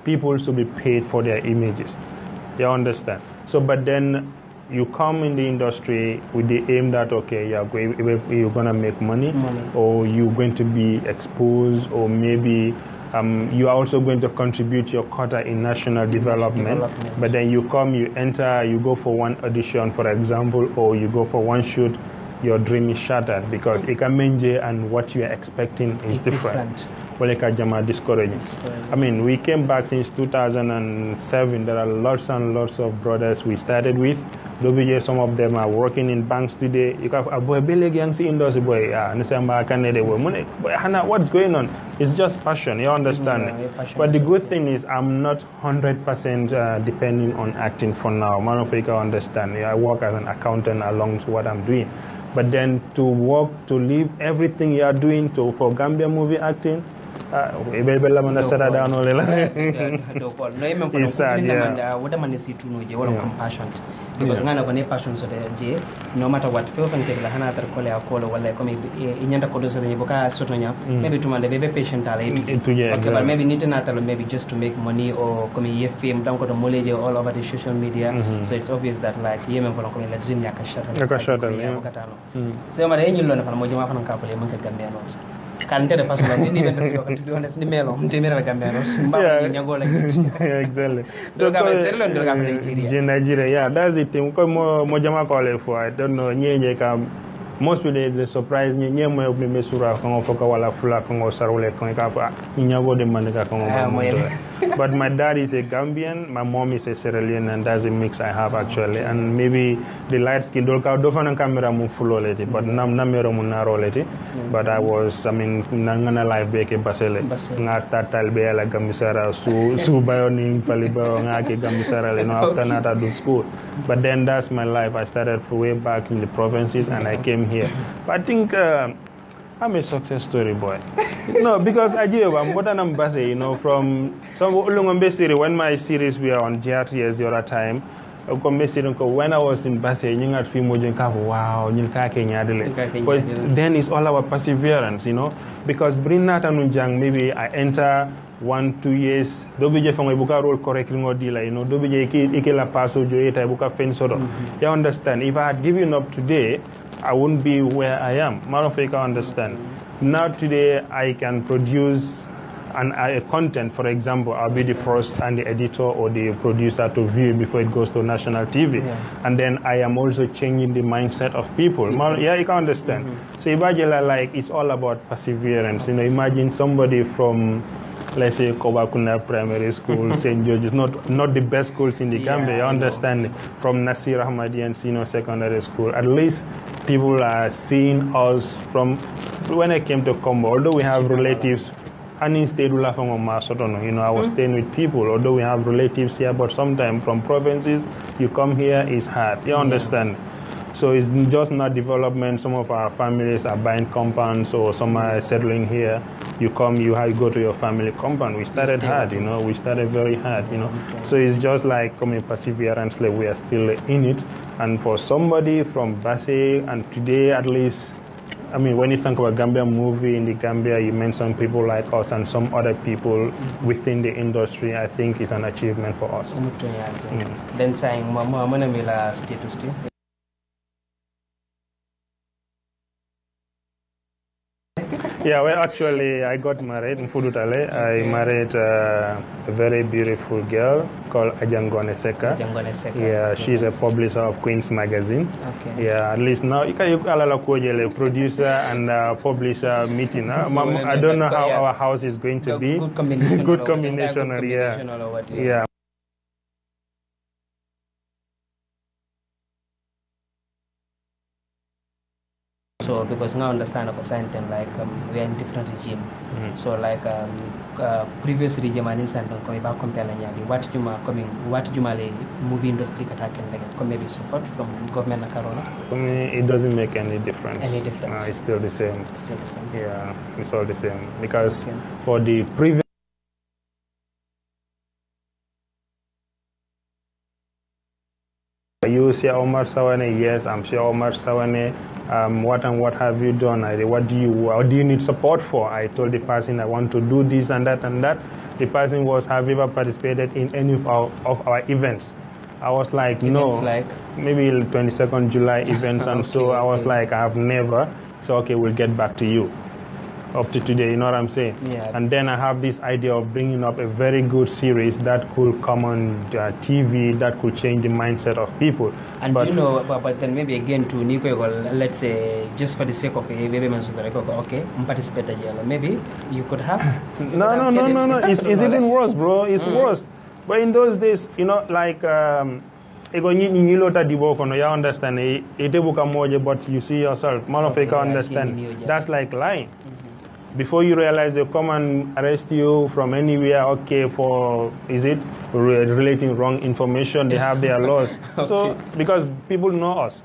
people should be paid for their images. You understand? So but then you come in the industry with the aim that, okay, you're going to make money, or you're going to be exposed, or maybe you're also going to contribute your quota in national development. But then you come, you enter, you go for one audition, for example, or you go for one shoot, your dream is shattered because ikamenje and what you are expecting is different. Discouraging. I mean, we came back since 2007. There are lots and lots of brothers we started with. Some of them are working in banks today. You have a boy, industry boy. What's going on? It's just passion. You understand? But the good thing is, I'm not 100% depending on acting for now. Man of Africa understand. I work as an accountant along with what I'm doing. But then to work, to leave everything you are doing for Gambia movie acting. Compassion because ngana ko ne passion so de no matter what fe ofan ke la hana tar ko le akolo wala ko mi inyanda ko do so de boka sotonya maybe to man be patient ala okay but maybe need na talo maybe just to make money or ko mi fame dan ko do moleje all over the social media so it's obvious that like yemen ko la dream yakka shata so ma de nyillo na fa mo jama fa ka fele man ka Gambia no exactly. So Nigeria, yeah, that's it. I don't know. Most people they surprise me. Me mesura kongo foka wala fula kongo sarule kongo kafa. Inyago de mandeka kongo. But my dad is a Gambian, my mom is a Sierra Leonean, and that's a mix I have actually. And maybe the light skin dolka dofana camera mu full leti, but namero mu naro leti. But I mean, nangana life beke basele. Nga start talbe la gamisara su bayoni faliba ngake gamisara le no after that I do school. But then that's my life. I started way back in the provinces and I came here. But I think I'm a success story, boy. No, because I'm more than ambassador, you know, from some when my series were on GRTS the other time. When I was in Basse, wow, but then it's all our perseverance, you know, because maybe I enter 1-2 years, dobije fanga ibuka role correctly ngodila, you know, dobije ikela paso joeta ibuka fensoro. You understand? If I had given up today, I wouldn't be where I am. Man of Africa understand. Now today I can produce and a content, for example, I'll be the first and the editor or the producer to view it before it goes to national TV. And then I am also changing the mindset of people. Yeah, you can understand. So imagine like it's all about perseverance. You know, imagine somebody from, let's say, Kobakuna Primary School, St. George's, not the best schools in the Gambia, you understand? From Nasir Ahmadian Senior Secondary School. At least people are seeing us from when I came to Combo, although we have relatives. And instead, you know, I was staying with people, although we have relatives here, but sometimes from provinces, you come here, it's hard. You understand? So it's just not development. Some of our families are buying compounds, or some are settling here. You come, you go to your family compound. We started hard, you know. We started very hard, you know. So it's just like coming perseverance, like we are still in it. And for somebody from Basse, and today at least, I mean, when you think about Gambian movie in the Gambia, you mention people like us and some other people within the industry. I think it's an achievement for us. Then saying, Mama, status too. Yeah, well, actually, I got married in Fudutale. I married a very beautiful girl called Ajangone Seka. Yeah, she's a publisher of Queen's Magazine. Yeah, at least now, you can producer and publisher meeting. I don't know how our house is going to be. Good combination. Yeah. So because now understand of a science like we are in different regime. So like previous regime and instant coming back comparing what Jumale movie industry attack and like maybe support from government Corona. For me, it doesn't make any difference. It's still the same. Yeah, it's all the same because for the previous. You say Omar Sawaneh, yes, I'm sure Omar Sawaneh. What have you done? What do you need support for? I told the person I want to do this and that and that. The person was, have you ever participated in any of our events? I was like, no, like maybe 22nd July events, and so I was like, I have never. So okay, we'll get back to you. Up to today, you know what I'm saying? Yeah. And then I have this idea of bringing up a very good series that could come on TV, that could change the mindset of people. And but, you know, but then maybe again to Nico, let's say, just for the sake of a baby man, okay, participate, maybe you could have. No. It's even worse, bro. It's worse. But in those days, you know, like. You understand but you see yourself. Understand. That's like lying. Before you realize they come and arrest you from anywhere, okay, for, is it relating wrong information, they have their laws. So, because people know us.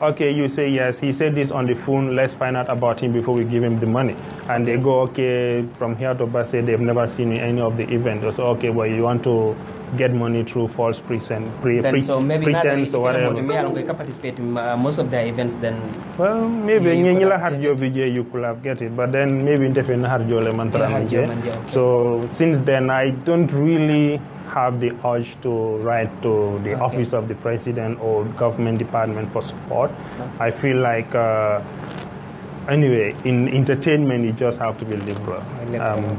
Okay, you say, yes, he said this on the phone, let's find out about him before we give him the money. And they go, okay, from here to Basse, they've never seen any of the events. So, okay, well, you want to get money through false pretense so maybe pretense or whatever. Participate in most of the events then. Well, maybe you could have get it, but then maybe so since then I don't really have the urge to write to the office of the president or government department for support. I feel like anyway, in entertainment, you just have to be liberal.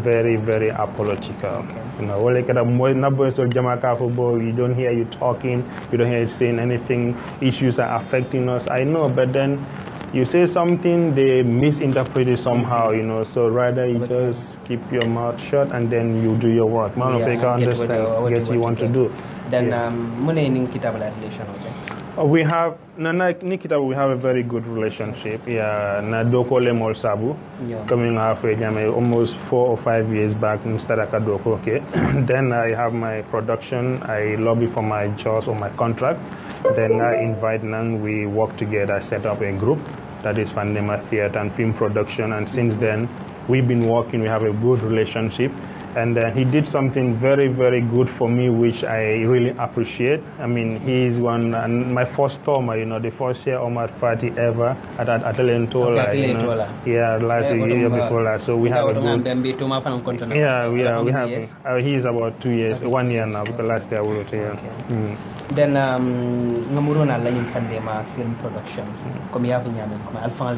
Very, very apolitical. You know, you don't hear you talking, you don't hear you saying anything. Issues are affecting us. I know, but then you say something, they misinterpret it somehow, you know. So rather you just keep your mouth shut and then you do your work. Man of understand what you want to do. Then, we have Nikita. We have a very good relationship. Yeah, na doko le mol sabu. Coming halfway, almost 4 or 5 years back, Mstaraka doko. Okay. Then I have my production. I lobby for my jobs or my contract. Then I invite Nang. We work together. Set up a group that is Pandema Theatre and Film Production. And since then, we've been working. We have a good relationship. And he did something very, very good for me, which I really appreciate. I mean, he's one, and my first Toma, you know, the first year Omar Fati ever at Atalentola. Yeah, last year before last. So we have a good. Yeah, we have. He is about 2 years, 1 year now, because last year we were here. Then, Ngamuruna Lanim Fandema Film Production. Come here, come Alpha.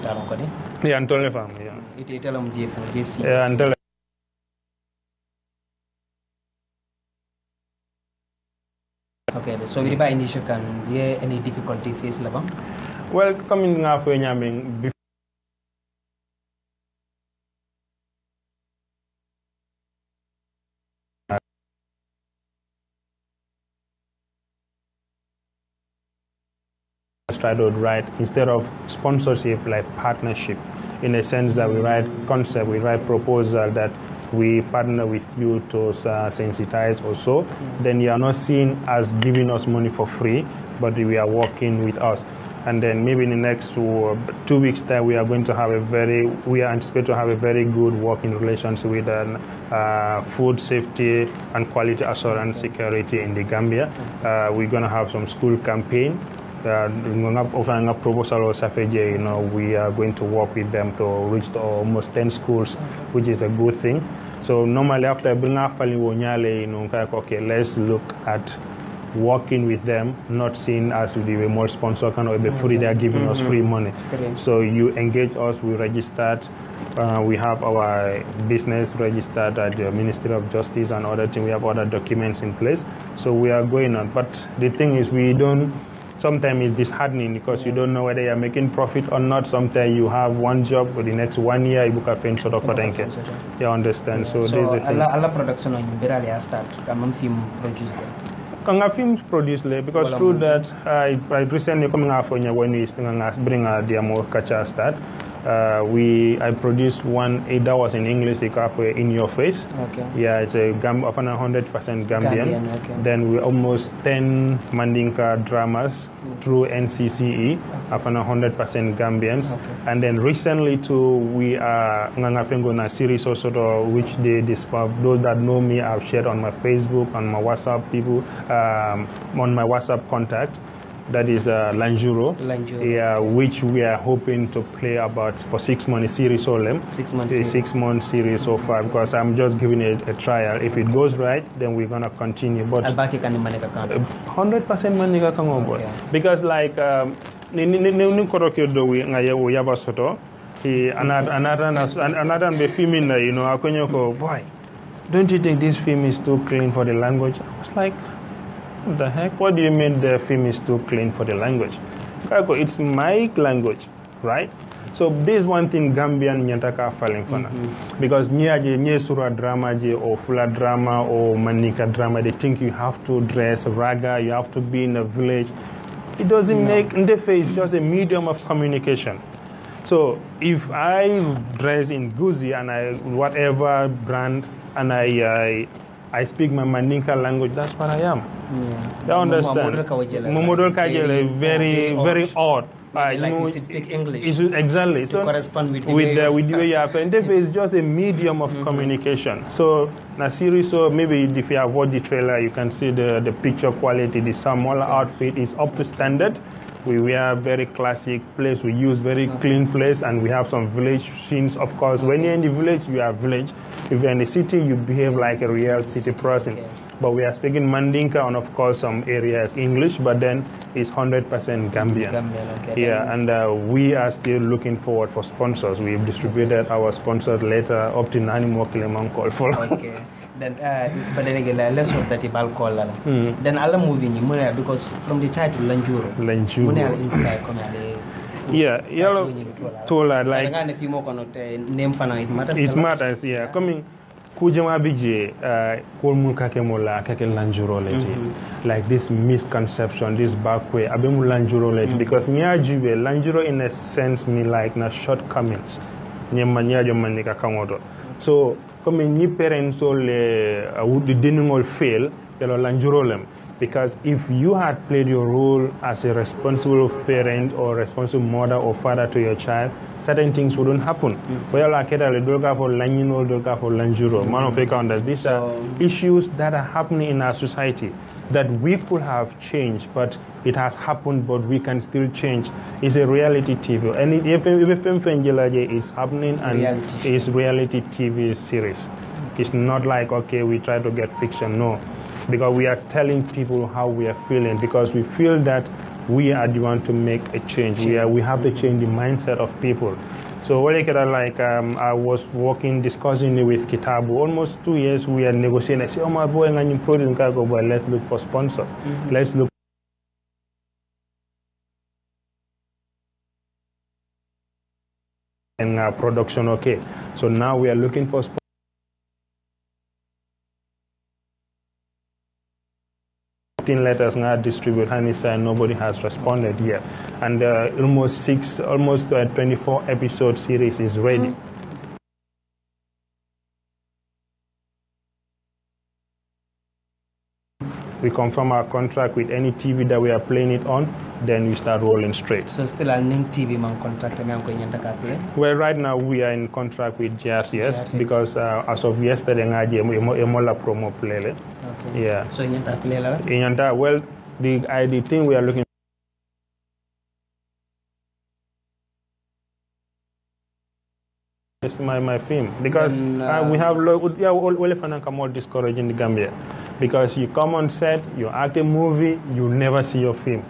Yeah, Antole Farm, yeah. It tell JC. Yeah, Antole. Okay, so we buy initial can there any difficulty face laba? Well, coming now for before try to write instead of sponsorship like partnership, in a sense that we write concept, we write proposal that we partner with you to sensitize also. Then you are not seen as giving us money for free, but we are working with us. And then maybe in the next 2 weeks time, we are going to have we are anticipated to have a very good working relationship with food safety and quality assurance security in the Gambia. We're going to have some school campaign. Offering a proposal or SAFEJ, we are going to work with them to reach to almost 10 schools, which is a good thing. So normally after bring up okay, let's look at working with them, not seen as the remote sponsor kind of the free, they are giving us free money. So you engage us, we registered, we have our business registered at the Ministry of Justice and other things, we have other documents in place. So we are going on. But the thing is, sometimes it's disheartening because you don't know whether you're making profit or not. Sometimes you have one job for the next 1 year, you book a film sort of thing. You understand? So there's a thing. All production on Berali start, I'm film produced there. Kanga films produced there because through that I recently coming out when we bring a Diamo Kacha start. I produced one that was in English, In Your Face. Okay. Yeah, it's a 100% Gambian. Okay. Then we almost 10 Mandinka dramas through NCCE, 100% Gambians. Okay. And then recently too, we are on a series also, which those that know me, I've shared on my Facebook, on my WhatsApp people, on my WhatsApp contact. That is Lanjuro, yeah, which we are hoping to play about for 6 months series only. 6 months. 6 month series so far, because I'm just giving it a trial. If it goes right, then we're gonna continue. But 100% Manika Kango, because like another female, boy, don't you think this film is too clean for the language? I was like, what the heck? What do you mean the film is too clean for the language? It's my language, right? So this one thing Gambian nyantaka falling for because nye sura drama or fula drama or manika drama, they think you have to dress raga, you have to be in a village. It doesn't make Ndefe is just a medium of communication. So if I dress in Guzi and whatever brand and I speak my Mandinka language, that's what I am. Yeah. You understand? Momodol Kajele, very odd. We speak English. Exactly. To correspond with the way you are. It's just a medium of communication. So, Nasiri, so maybe if you have watched the trailer, you can see the picture quality, the Samola outfit is up to standard. We wear very classic place, we use very clean place, and we have some village scenes, of course. When you're in the village, you are village. If you're in the city, you behave like a real city person. Okay. But we are speaking Mandinka, and of course some areas English, but then it's 100% Gambian. Okay. Yeah, and we are still looking forward for sponsors. We've distributed our sponsors later up to Nanimo Kilemon call for. Okay. Then, but then again, let's hope that Ibal call. Then Allah moving you because from the title Lanjuro. Inspire yeah, yellow tola like if you more name for it matters. It matters, yeah. Coming Kujama Bije, Kolmu Kakemola, Kake Lanjuro leti. Like this misconception, this back way, Abemu Lanjuro leti. Because Nya Jube, Lanjuro in a sense mean like na shortcomings. Nyamanya Jomanika Kamodo. So comme ni parents all didn't all fail, because if you had played your role as a responsible parent or responsible mother or father to your child, certain things wouldn't happen. These are issues that are happening in our society that we could have changed, but it has happened, but we can still change. It's a reality TV. And if is happening and it's reality TV series. It's not like, okay, we try to get fiction, no. Because we are telling people how we are feeling, because we feel that we are the one to make a change. We have to change the mindset of people. So I was working, discussing with Kitabu. Almost 2 years we are negotiating. I say, oh my boy, and you produce, but let's look for sponsors. Let's look. And production, okay. So now we are looking for sponsors. Letters now distribute, and nobody has responded yet. And almost 24 episode series is ready. We confirm our contract with any TV that we are playing it on, then we start rolling straight. So still a new TV man contract play? Well, right now we are in contract with GRTS because as of yesterday, Emola promo play. Okay. Yeah. So in play la? Well, the thing we are looking. It's my film because we have more discouraging the Gambia because you come on set, you act a movie, you never see your film.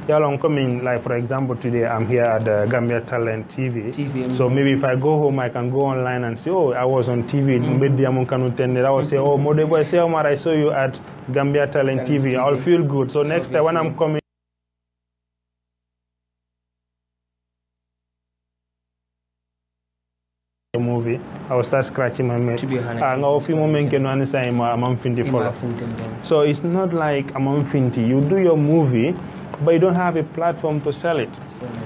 I'm coming, like for example today I'm here at the Gambia Talent TV. So maybe if I go home I can go online and say, oh, I was on TV. I will say, oh, Modebo, say, Omar, I saw you at Gambia Talent TV. I'll feel good. So next time when I'm coming movie, I will start scratching my neck. So it's not like I'm finty. You do your movie, but you don't have a platform to sell it.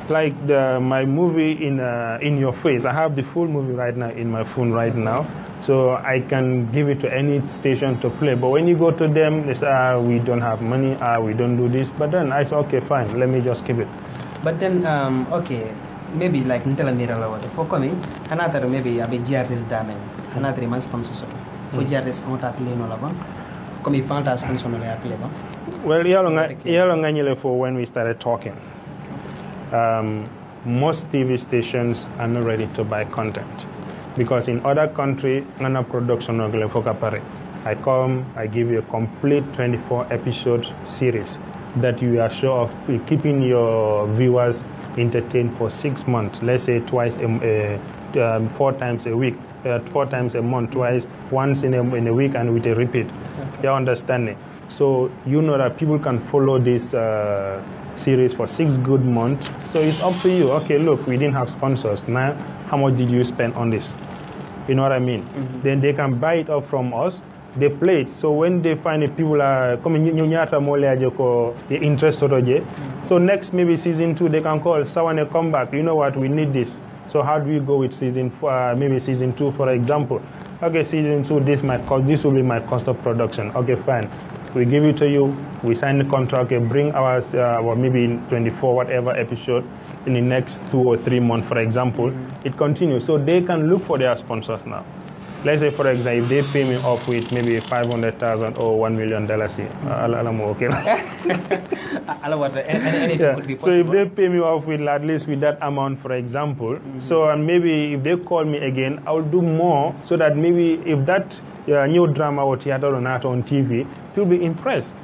Like my movie in your face. I have the full movie right now in my phone right now, so I can give it to any station to play. But when you go to them, they say, we don't have money. We don't do this. But then I say, okay, fine. Let me just keep it. But then, okay. Maybe like Nintella Mirala for coming, another maybe a bit GRS damage, another man sponsor. For GRS, I'm not playing all of them. Come found a sponsor on the play. Well, for when we started talking, most TV stations are not ready to buy content because in other countries, no production I come, I give you a complete 24 episode series that you are sure of keeping your viewers entertained for 6 months. Let's say 4 times a week, 4 times a month, once in a week, and with a repeat. Okay. You understand it? So you know that people can follow this series for 6 good months. So it's up to you. Okay, look, we didn't have sponsors. Now, how much did you spend on this? You know what I mean? Then they can buy it up from us. They play it. So when they find that people are coming, they're interested. So next maybe season 2 they can call Sawaneh, come back. You know what? We need this. So how do we go with maybe season 2 for example? Okay, season 2 this will be my cost of production. Okay, fine. We give it to you. We sign the contract. Okay, bring our maybe 24 whatever episode in the next 2 or 3 months for example. It continues. So they can look for their sponsors now. Let's say, for example, if they pay me off with maybe $500,000 or $1 million, okay. So if they pay me off with at least with that amount, for example, so and maybe if they call me again, I'll do more so that maybe if that new drama or theater or not on TV, you'll be impressed.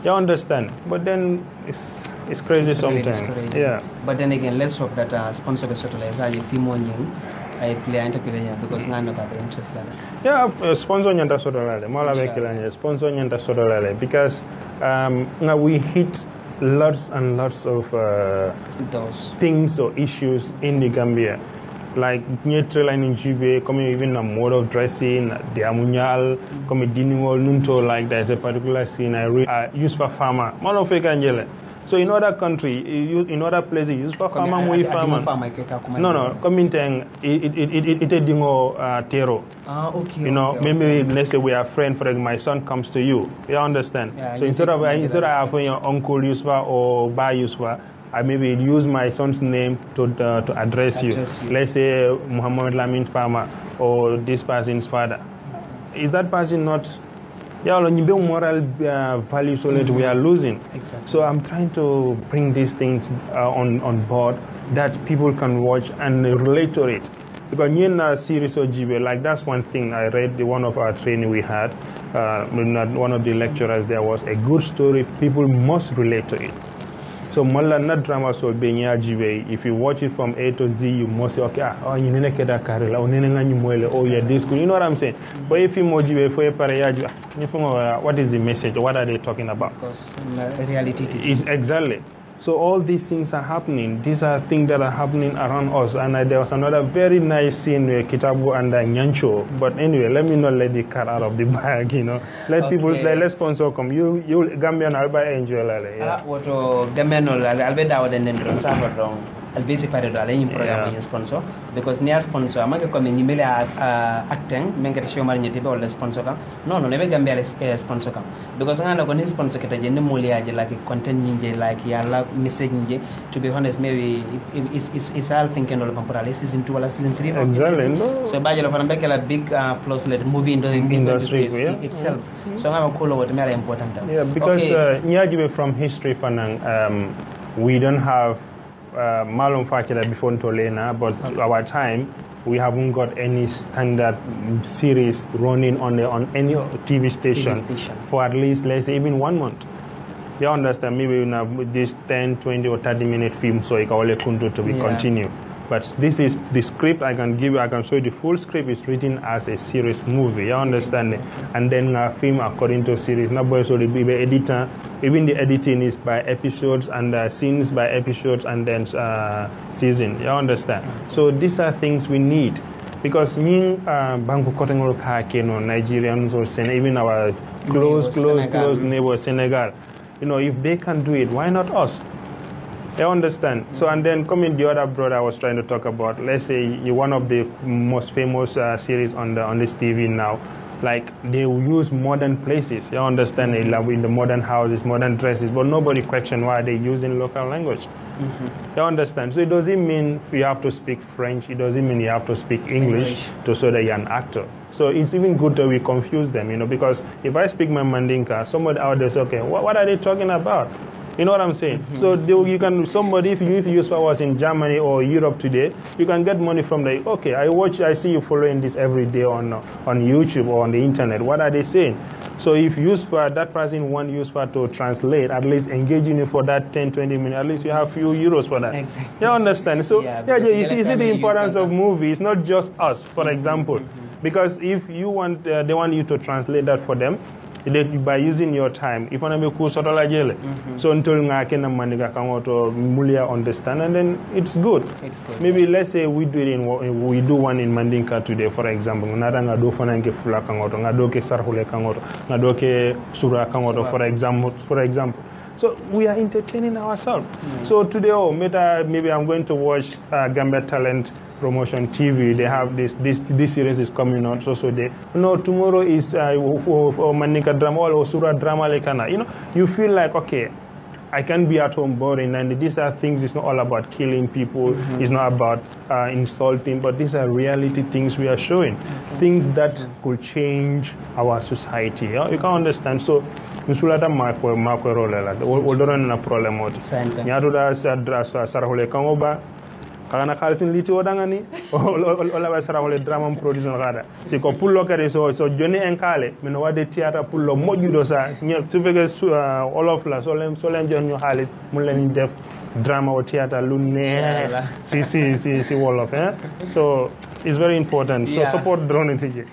You understand? But then it's crazy sometimes. Really yeah. But then again, let's hope that sponsor the shuttle is a few more I play entrepreneur because none of our interest. Yeah, sponsor nyanta sodolale. Mala bekilanya sponsor nyanta sodolale because now we hit lots and lots of those things or issues in the Gambia. Like neutral in GB, coming even a mode of dressing, the amunyal, coming diningol nunto, like there's a particular scene I read Yusupha farmer, malofeka angele. So in other country, in other places, Yusupha farmer mui farmer. No, coming teng it dingo tero. Okay. You know, okay, maybe let's say we are friends. For example, my son comes to you. You understand? Yeah, so instead of having your uncle Yusupha or Ba Yusupha, I maybe use my son's name to address you. Let's say Muhammad Lamin Farmer or this person's father. Is that person not? Yeah, moral values that we are losing. Exactly. So I'm trying to bring these things on board that people can watch and relate to it. Because in a series of GB, like that's one thing I read. One of our training we had, one of the lecturers there was a good story. People must relate to it. So Malla not drama so benya jibe. If you watch it from A to Z, you must say, okay, oh you nene keda karela, oh nene ngani mwele, oh yeah this good. You know what I'm saying? But if you mojibe for pareya, what is the message? What are they talking about? Because reality. Exactly. So all these things are happening. These are things that are happening around us. And there was another very nice scene where Kitabu and Nyancho. But anyway, let me not let the cat out of the bag, you know. Let people say, let's sponsor come. You Gambian Alba enjoy. What Gambian Alba daw den den don sa don. Albesi pare do ala yim programme sponsor because niya sponsor amage ko men nyimele acting mengere Sheikh Omar nyeti be sponsor kam no nebe Gambia sponsor kam because ngana ko ni sponsor keta je ne moliaje like content ninje like yalla message ninje to be honest maybe it's all thinking all of season 2 or season 3 exactly no. So baje lo fana be kala big plus let movie industry itself so ngama ko lo what mera important because nyajibe from history fanang we don't have Malum Fakira before Tolena, but our time we haven't got any standard series running on any TV station for at least, let's say, even 1 month. You understand? Maybe we have this 10, 20 or 30-minute film, so it can only continue. But this is the script I can give you. I can show you the full script is written as a series movie. You understand? And then a film according to series. Nobody so the editor. Even the editing is by episodes and scenes by episodes and then season. You understand? So these are things we need because Banku Kotengol Kakeno, Nigerians or even our close neighbor Senegal. You know, if they can do it, why not us? I understand. So, and then coming the other brother I was trying to talk about, let's say you're one of the most famous series on this TV now, like they use modern places. You understand? They love in the modern houses, modern dresses, but nobody question why they're using local language. You understand? So it doesn't mean you have to speak French. It doesn't mean you have to speak English to show that you're an actor. So it's even good that we confuse them, you know, because if I speak my Mandinka, somebody out there says, okay, what are they talking about? You know what I'm saying? So you can, somebody, if Yusupha was in Germany or Europe today, you can get money from the, okay, I see you following this every day on YouTube or on the internet. What are they saying? So if Yusupha, that person wants Yusupha to translate, at least engaging you for that 10, 20 minutes, at least you have a few euros for that. Exactly. You understand? So you see the importance of movies, not just us, for example. Because if you want, they want you to translate that for them, by using your time, if I make so until Maniga Mulia understand, and then it's good. Maybe let's say we do one in Mandinka today, for example. For example. So we are entertaining ourselves. So today, maybe I'm going to watch Gambia Talent Promotion TV. They have this series is coming on. So they tomorrow is for Manika drama or Sura drama lekana. You know, you feel like okay, I can be at home boring, and these are things. It's not all about killing people. It's not about insulting, but these are reality things we are showing, things that could change our society. You can understand. So. Musulata mako rolela odoron na problem oti nyato da sarahole kangoba kana khalsin liti odangani ola ba sarahole drama production kada si ko pullo kare so joni en kale min wade theater pullo mojudo sa nyel su fege all of la so len jon ñu xaliss mu len def drama or theater lu ne si wolof so it's very important so support drone tije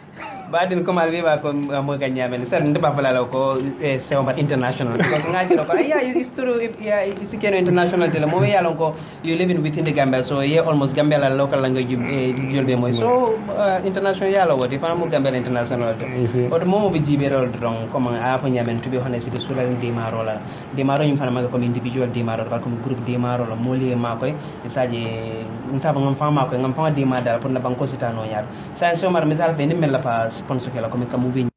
Badin ko malbe ba ko mo ganyamen sa ndaba falala ko Seomar international because ngaji ko is true is keno international tele mo yalon ko you living within the Gambia so almost Gambia la local language julbe mo so international yalo wodi fa mo Gambia international but mo be jibero drong ko man a fa nyamen to be honest be sula demaro ñu fa ma ko individual demaro ba ko group demaro la mo li ma koy isaje nsaba ngam fa ma ko ngam fa demaro dal pour na banko sitano yar sa Seomar misal be ni mel la fa sponsor kela comme movie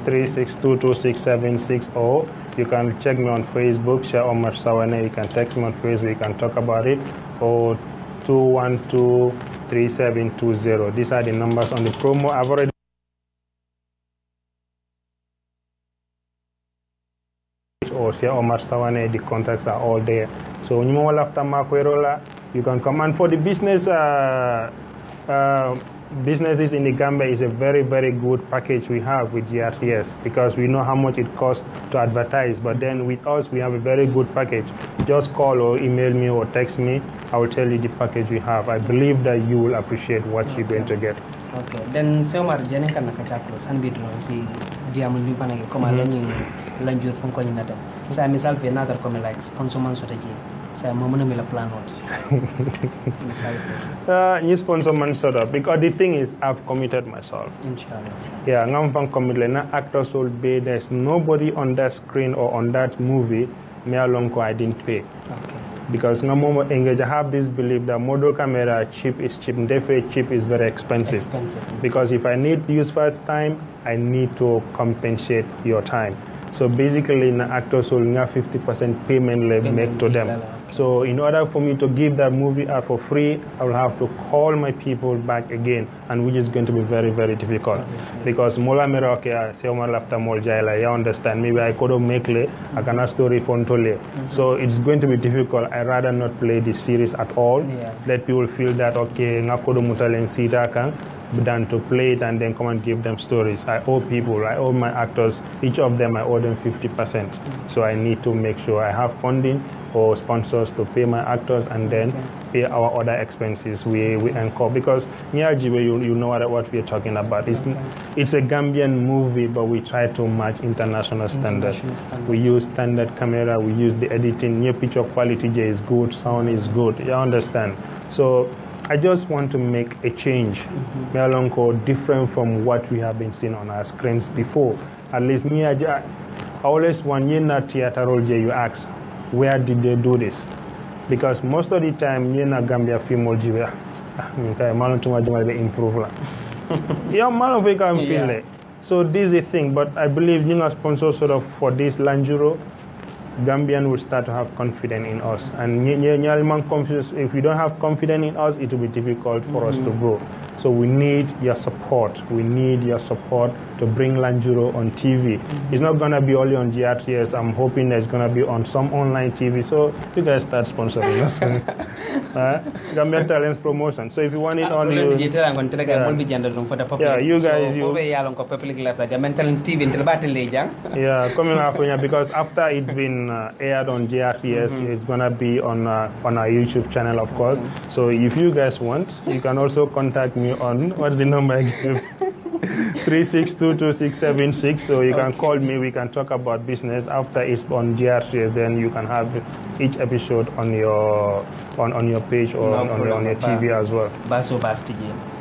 3622670. You can check me on Facebook, Sheikh Omar Sawaneh. You can text me on Facebook, you can talk about it, or 2123720. These are the numbers on the promo. I've already or Sheikh Omar Sawaneh, the contacts are all there. So when you want after Makwerola, you can come. And for the business businesses in the Gambia is a very, very good package we have with GRTS because we know how much it costs to advertise. But then with us, we have a very good package. Just call or email me or text me. I will tell you the package we have. I believe that you will appreciate what you're going to get. Okay. Then Omar, jane kan nakachaklo san bidro si diamul ni panagi koma lanjur fun ko nyata. Sa misal pe another comme like sponsor man sotaji. Sa mo mona mila plan what. Ni sponsor man sota because the thing is I've committed myself. Inshallah. Yeah, ngam fan committed na actor soul be there's nobody on that screen or on that movie me alone ko I didn't pay. Okay. Because no more engage. I have this belief that model camera cheap is cheap, therefore cheap is very expensive. Because if I need Yusupha's time, I need to compensate your time. So basically, in actor so 50% payment make to them. So in order for me to give that movie out for free, I will have to call my people back again, and which is going to be very, very difficult. Because Mola Meroke, say Omar Lafta Mol Jaila, you understand, maybe I could make le, I cannot story fontole. So it's going to be difficult. I rather not play this series at all. Let people feel that okay, Nakodo Mutalen Sita kan than to play it and then come and give them stories. I owe people, I owe my actors, each of them I owe them 50%. So I need to make sure I have funding or sponsors to pay my actors and then pay our other expenses we incur. Because Nyajibe, you know what we're talking about. It's a Gambian movie, but we try to match international standards. We use standard camera, we use the editing, near picture quality is good, sound is good, you understand? So I just want to make a change, different from what we have been seeing on our screens before. At least me, I always want you not theater role you ask, where did they do this? Because most of the time, you na Gambia film jibe. Improve. So this is the thing, but I believe you know sponsor sort of for this Lanjuro, Gambian will start to have confidence in us. And if we don't have confidence in us, it will be difficult for us to grow. So we need your support. We need your support to bring Lanjuro on TV. It's not going to be only on GRTS. I'm hoping that it's going to be on some online TV. So you guys start sponsoring us. Gambian Talents Promotion. So if you want it on you... Yeah, you guys... Gambian Talents TV. Yeah, coming after because after it's been aired on GRTS, it's going to be on our YouTube channel, of course. So if you guys want, you can also contact me on, what's the number I gave? 3622676. So you can call me, we can talk about business. After it's on GRTS, then you can have each episode on your page or on your TV as well.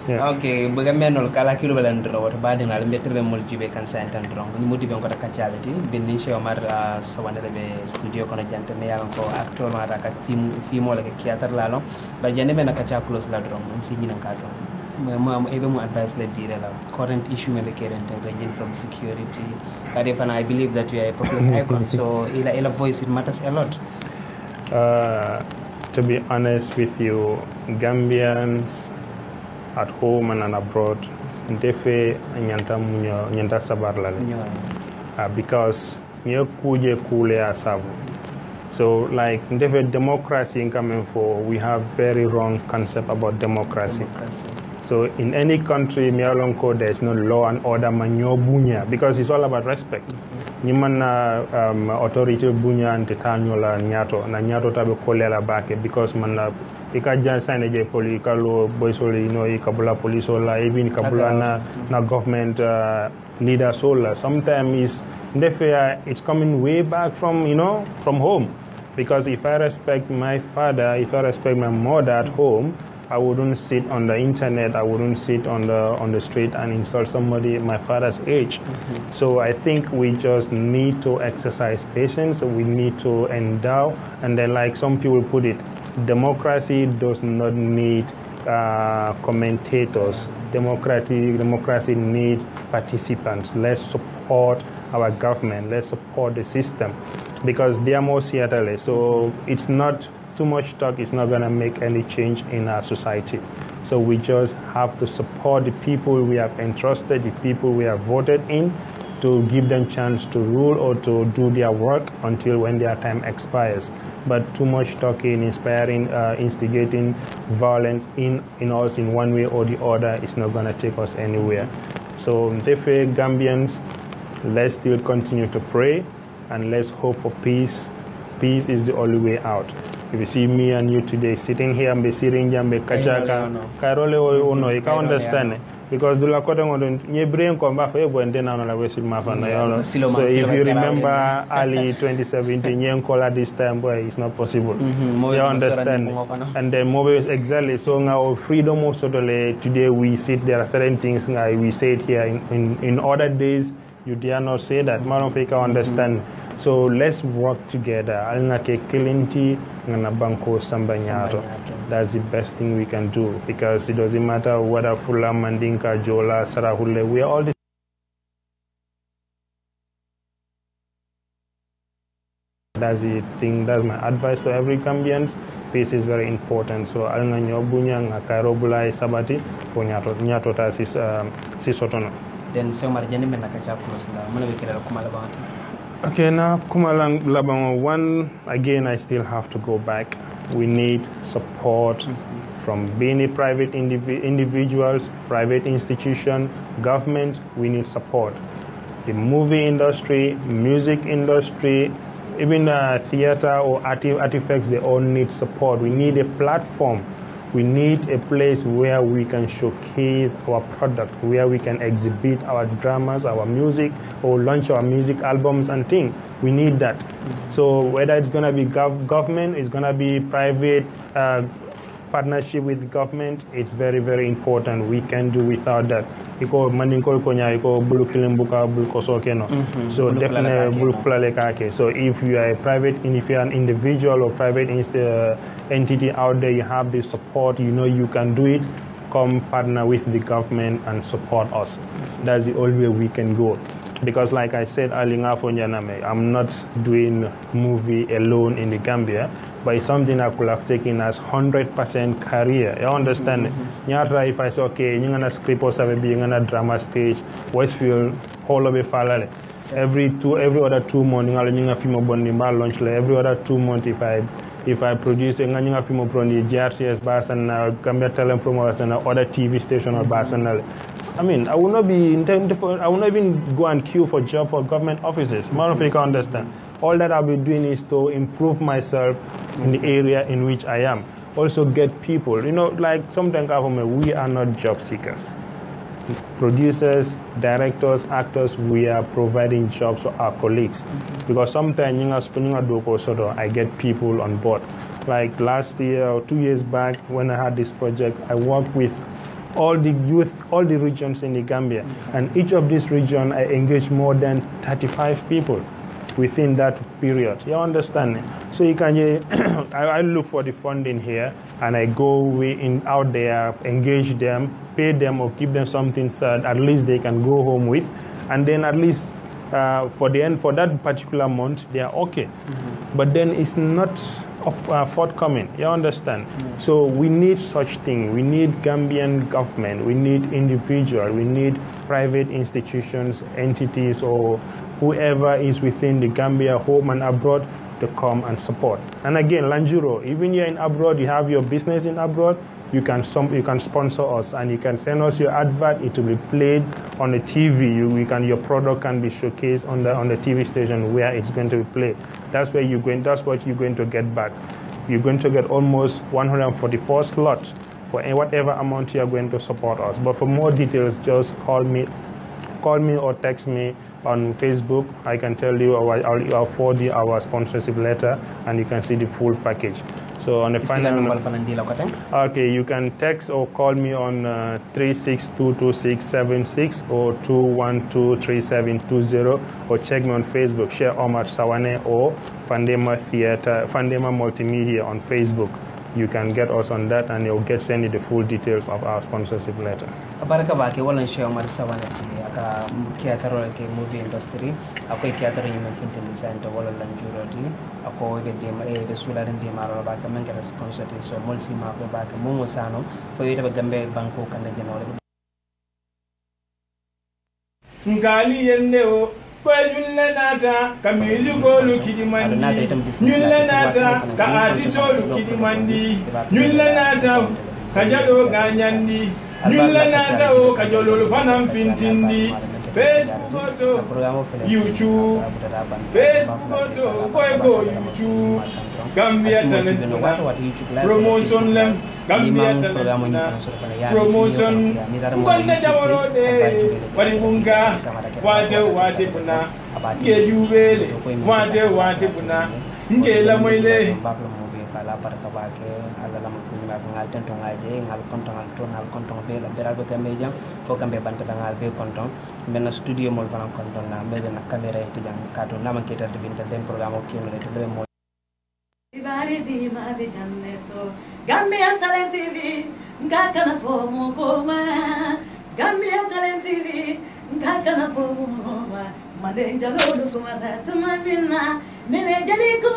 Yeah. Okay, Gambian kala kilo balandro what badin al metre mol jibe kan sa entan drong ni modi ben ko ta kacalati ben Sheikh Omar Sawaneh be studio kono jante me yalan ko actor ma ta ka film wala ke theater la lo ba jane be na kacha close la drong si jinan ka drong mo ebe mo advice le dire la current issue me be current ranging from security and I believe that you are a public icon so ila voice it matters a lot. To be honest with you, Gambians at home and abroad, ndefe nyanta sabarlale. Because nye kuje kule asabu. So like ndefe democracy in coming for, we have very wrong concept about democracy. So in any country, there is no law and order bunya because it's all about respect. Nimana authority bunya and tetanyola nyato na nyato tabe kolela bake because man ikajan sign je politikalo boysoli ikabula police or even kabula na government leader sola. Sometimes it's coming way back from from home because if I respect my father, if I respect my mother at home, I wouldn't sit on the internet, I wouldn't sit on the street and insult somebody my father's age. So I think we just need to exercise patience, we need to endow, and then like some people put it, democracy does not need commentators. Democracy needs participants. Let's support our government, let's support the system because they are more Seattle. So it's not too much talk is not going to make any change in our society. So we just have to support the people we have entrusted, the people we have voted in, to give them chance to rule or to do their work until when their time expires. But too much talking, inspiring, instigating violence in us in one way or the other is not going to take us anywhere. So therefore, Gambians, let's still continue to pray and let's hope for peace. Peace is the only way out. If you see me and you today sitting here, I'm sitting here, I'm kachaka, Karole, you can understand it. Because the Lakota, your brain come back for you, and then I'm going to So if you remember early 2017, you call at this time, boy, it's not possible. You understand? And then movies exactly. So now freedom also today we see there are certain things we say it here in other days. You dare not say that. Marofika understand. So let's work together. That's the best thing we can do, because it doesn't matter whether Fula, Mandinka, Jola, Sarahule, we are all the That's the thing, that's my advice to every Gambian. Peace is very important. So alanga nyobunya ngakairobulai sabati nyato ta sisotono. Then so marjani menaka chaplos na muna wikira kumalabang. Okay, now Kumalang Labang 1, again I still have to go back. We need support from many private individuals, private institutions, government. We need support. The movie industry, music industry, even theater or artifacts, they all need support. We need a platform. We need a place where we can showcase our product, where we can exhibit our dramas, our music, or launch our music albums and things. We need that. So whether it's going to be government, it's going to be private partnership with government, it's very, very important. We can do without that. So definitely, so if you are a private, if you are an individual or private entity out there, you have the support, you know you can do it, come partner with the government and support us. That's the only way we can go. Because like I said, I'm not doing movie alone in the Gambia, but it's something I could have taken as 100% career. You understand? If I say, okay, you're going to script or something, you're going to drama stage, Westfield, whole of it, every other 2 months, you're film launch. Every other 2 months, if I produce a film from the GRTS bus and Gambia Talent Promoters and other TV station or bus and I mean, I will not even go and queue for job for government offices. More of you can understand. All that I'll be doing is to improve myself in the area in which I am. Also get people. You know, like sometimes we are not job seekers. Producers, directors, actors, we are providing jobs to our colleagues. Because sometimes I get people on board. Like last year or 2 years back when I had this project, I worked with all the youth, all the regions in the Gambia. And each of these regions, I engaged more than 35 people within that period. You understand? So you can, I look for the funding here, and I go out there, engage them, pay them, or give them something so that at least they can go home with, and then at least for that particular month, they are okay. But then it's not forthcoming. You understand? So we need such thing. We need Gambian government. We need individual. We need private institutions, entities, or whoever is within the Gambia, home and abroad, to come and support. And again, Lanjuro, even you're in abroad, you have your business in abroad, you can sponsor us and you can send us your advert. It will be played on the TV. Your product can be showcased on the TV station where it's going to be played. That's what you're going to get back. You're going to get almost 144 slots for whatever amount you are going to support us. But for more details, just call me or text me on Facebook. I can tell you, I'll forward you our sponsorship letter, and you can see the full package. So on the final, okay, you can text or call me on 3622676 or 2123720, or check me on Facebook, Sheikh Omar Sawaneh or Fandema Multimedia on Facebook. You can get us on that, and you'll send you the full details of our sponsorship letter. Baraka baki wala Sheikh Omar Sawaneh aka kiataro ke movie industry ako kiataro yung film design to wala Lanjuro ti ako de sula den de maro ba ka menga sponsor so molsi ma ko ba ka mo sano fo yita ba Gambe banko kan de no nkali yende o ko nyulle nata ka musicolu kidimandi nyulle nata ka artisolu kidimandi nyulle nata ka jado ganyandi nyulle nata o ka jololu fanam fintindi Facebook to YouTube Facebook to ko YouTube Gambia talent promotion lem Gambia talent promotion gonda jaworo de wadi bunga wate buna ke jubele wate buna nke la moyle la baraka bake alla la makuni ma ngal tento ngaje ngal konton be la beral be kambe jam fo kambe banta ngal be konton men studio mol fanan konton na be na camera e jam kato na man keta de binta dem programme o kemle to le mo ibari di ma be janneto Gambian Talent TV ngakana fo mo koma Gambian Talent TV ngakana fo mo made jalo du kuma da tuma binna nene jaliko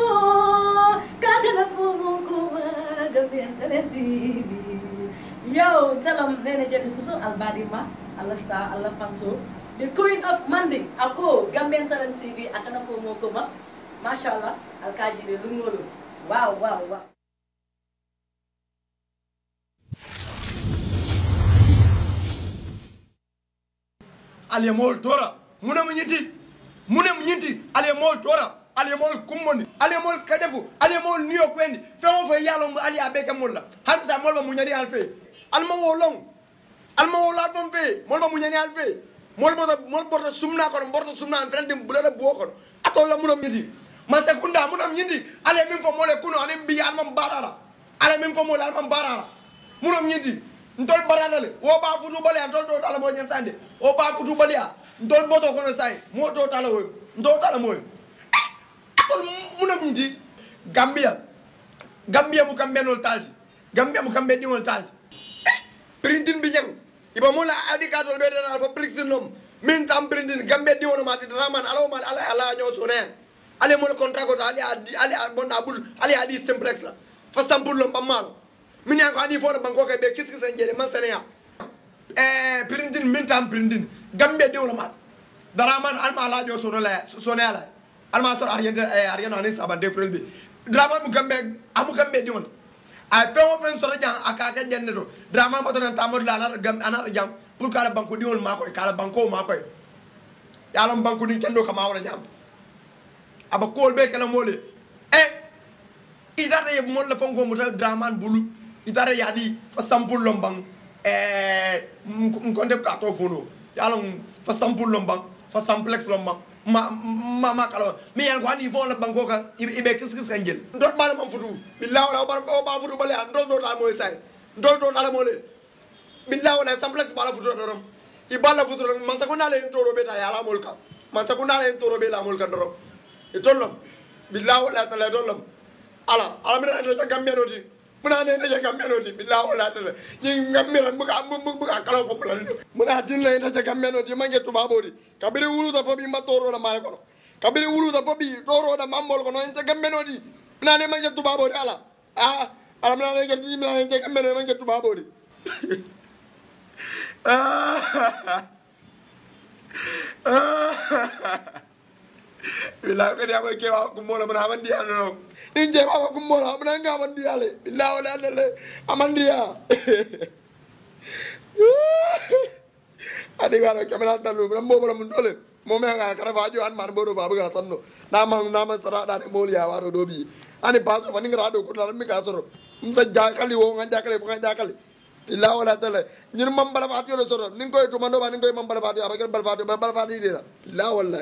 kagana fo mo koma Gambian Talent TV yo talam nene jali susu albadima Allah star Allah fanso the queen of Monday ako Gambian Talent TV akana fo mo koma mashallah alkaji de lungolo wow Alemol tora muna munyiti alemol tora alemol kummoni alemol kajafu alemol niyo kwendi feo fe yalo ali abeka mulla hatta molba munyari alfe alma wola pompe molba munyani alfe molbo sumna ko borto sumna en frente bulada boko atola muna munyiti ma sekunda muna munyiti ale min fo mole kuno ale bi alma barara ale min fo mole alma barara muna munyiti ntol baranale wo ba futu bali ntol do tala mo nyansande o ba futu bali ntol boto kono sai mo to tala wo ntol tala mo atol munam ñidi Gambia mu kambe nol talti Gambia mu kambe dingol talti printin bi jang iba mo la adikator be dana fo printin nom min tam printin Gambia dingol ma ti raman alo mal ala ñoo soné ale mo contrat ko ali bonna bul ali adi simplex la fa sampul lom ba mal min ya ko ani fo banko kay be kis en jere man seneya printin min tam printin Gambia dingol ma daraman alma la ñoo soné la alma sor ariana ani saban defrel bi drama mu gambe di won ay fewo fen soro jang akaka jenne do drama mo ton tamod la ana jam pour kala banko di won mako kala banko mako yalla banko di kendo kama wala jam aba kol be kala mole idata ye mo la fongo mo drama bulu idata yadi fa sampul lombang ngonde ka to fono yalla fa sampul lombang fa samplex lombang ma kala mi yan ko ani fo la banko ka ibe kis angel ndot bala mam futu billahi wala ba futu bale ndol do la moy say ndol do la mo le billahi wala samplex bala futu dorom ibala futu man sa ko na le toro be ta yala mol ka man sa ko na le toro be la mol ka dorom e tollom billahi wala ta la dollom ala mi na ta Gambia no di muna ne ta Gambia no di billahi wala ta ni Gambia buka kala ko bala muna tin le ta Gambia no di mangi to babodi kabiri wulu da fobi matoro na mal kono kabiri wulu da fobi toro da mambol kono en ta Gambia no di muna ne mangi to babodi ala muna ne gati muna ne ta Gambia no mangi to babodi billahi kadi aba kewa ko mola muna amandi ano inje baba ko mola muna nga amandi ale billahi wala ale amandi ya adi wala kamera dalu muna mo bala mun dole mo me nga kara fajo an man bodo babu ga sanno na man sara da moli ya waro dobi ani ba so fani ngara do ko dal mi ka soro msa jakali wo nga jakali fo nga jakali billahi wala tale ñun mam bala faati lo soro ni ngoy to mando ba ni ngoy mam bala faati aba bala faati de la billahi wala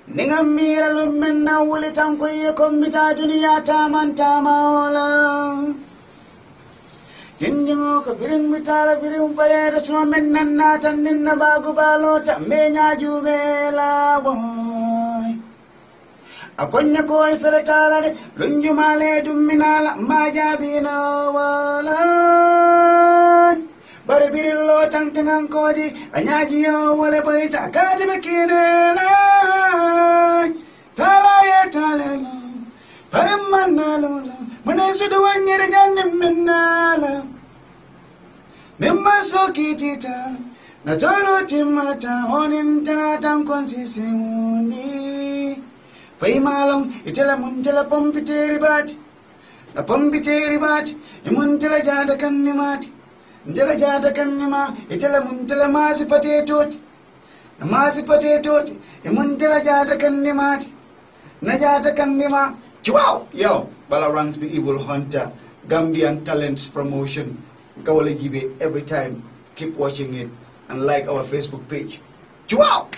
ninga mira menna wuli tanko ye kombita duniya taman tamaola jinjingo ko birim mitala birim pare da so menna natan ninna bagu balota menya jubela boy akonya koy fere kala de lunjumale dum minala majabina wala bare birillo tantangan kodi anyaji yo wala baita kadi bekirena talaye talala sudu wanyere janne menala memma sokitita na tolo timata oninta tan konsisimuni fay malong itela muntela pompiteri bati na pompiteri bati imuntela jada kannimati ndela jada kannima itela muntela masi patetoti na masi patetoti imuntela jada kannimati na jada kannima wow yo bala ranks the evil hunter Gambian Talents Promotion Kawale Jibe every time keep watching it and like our Facebook page wow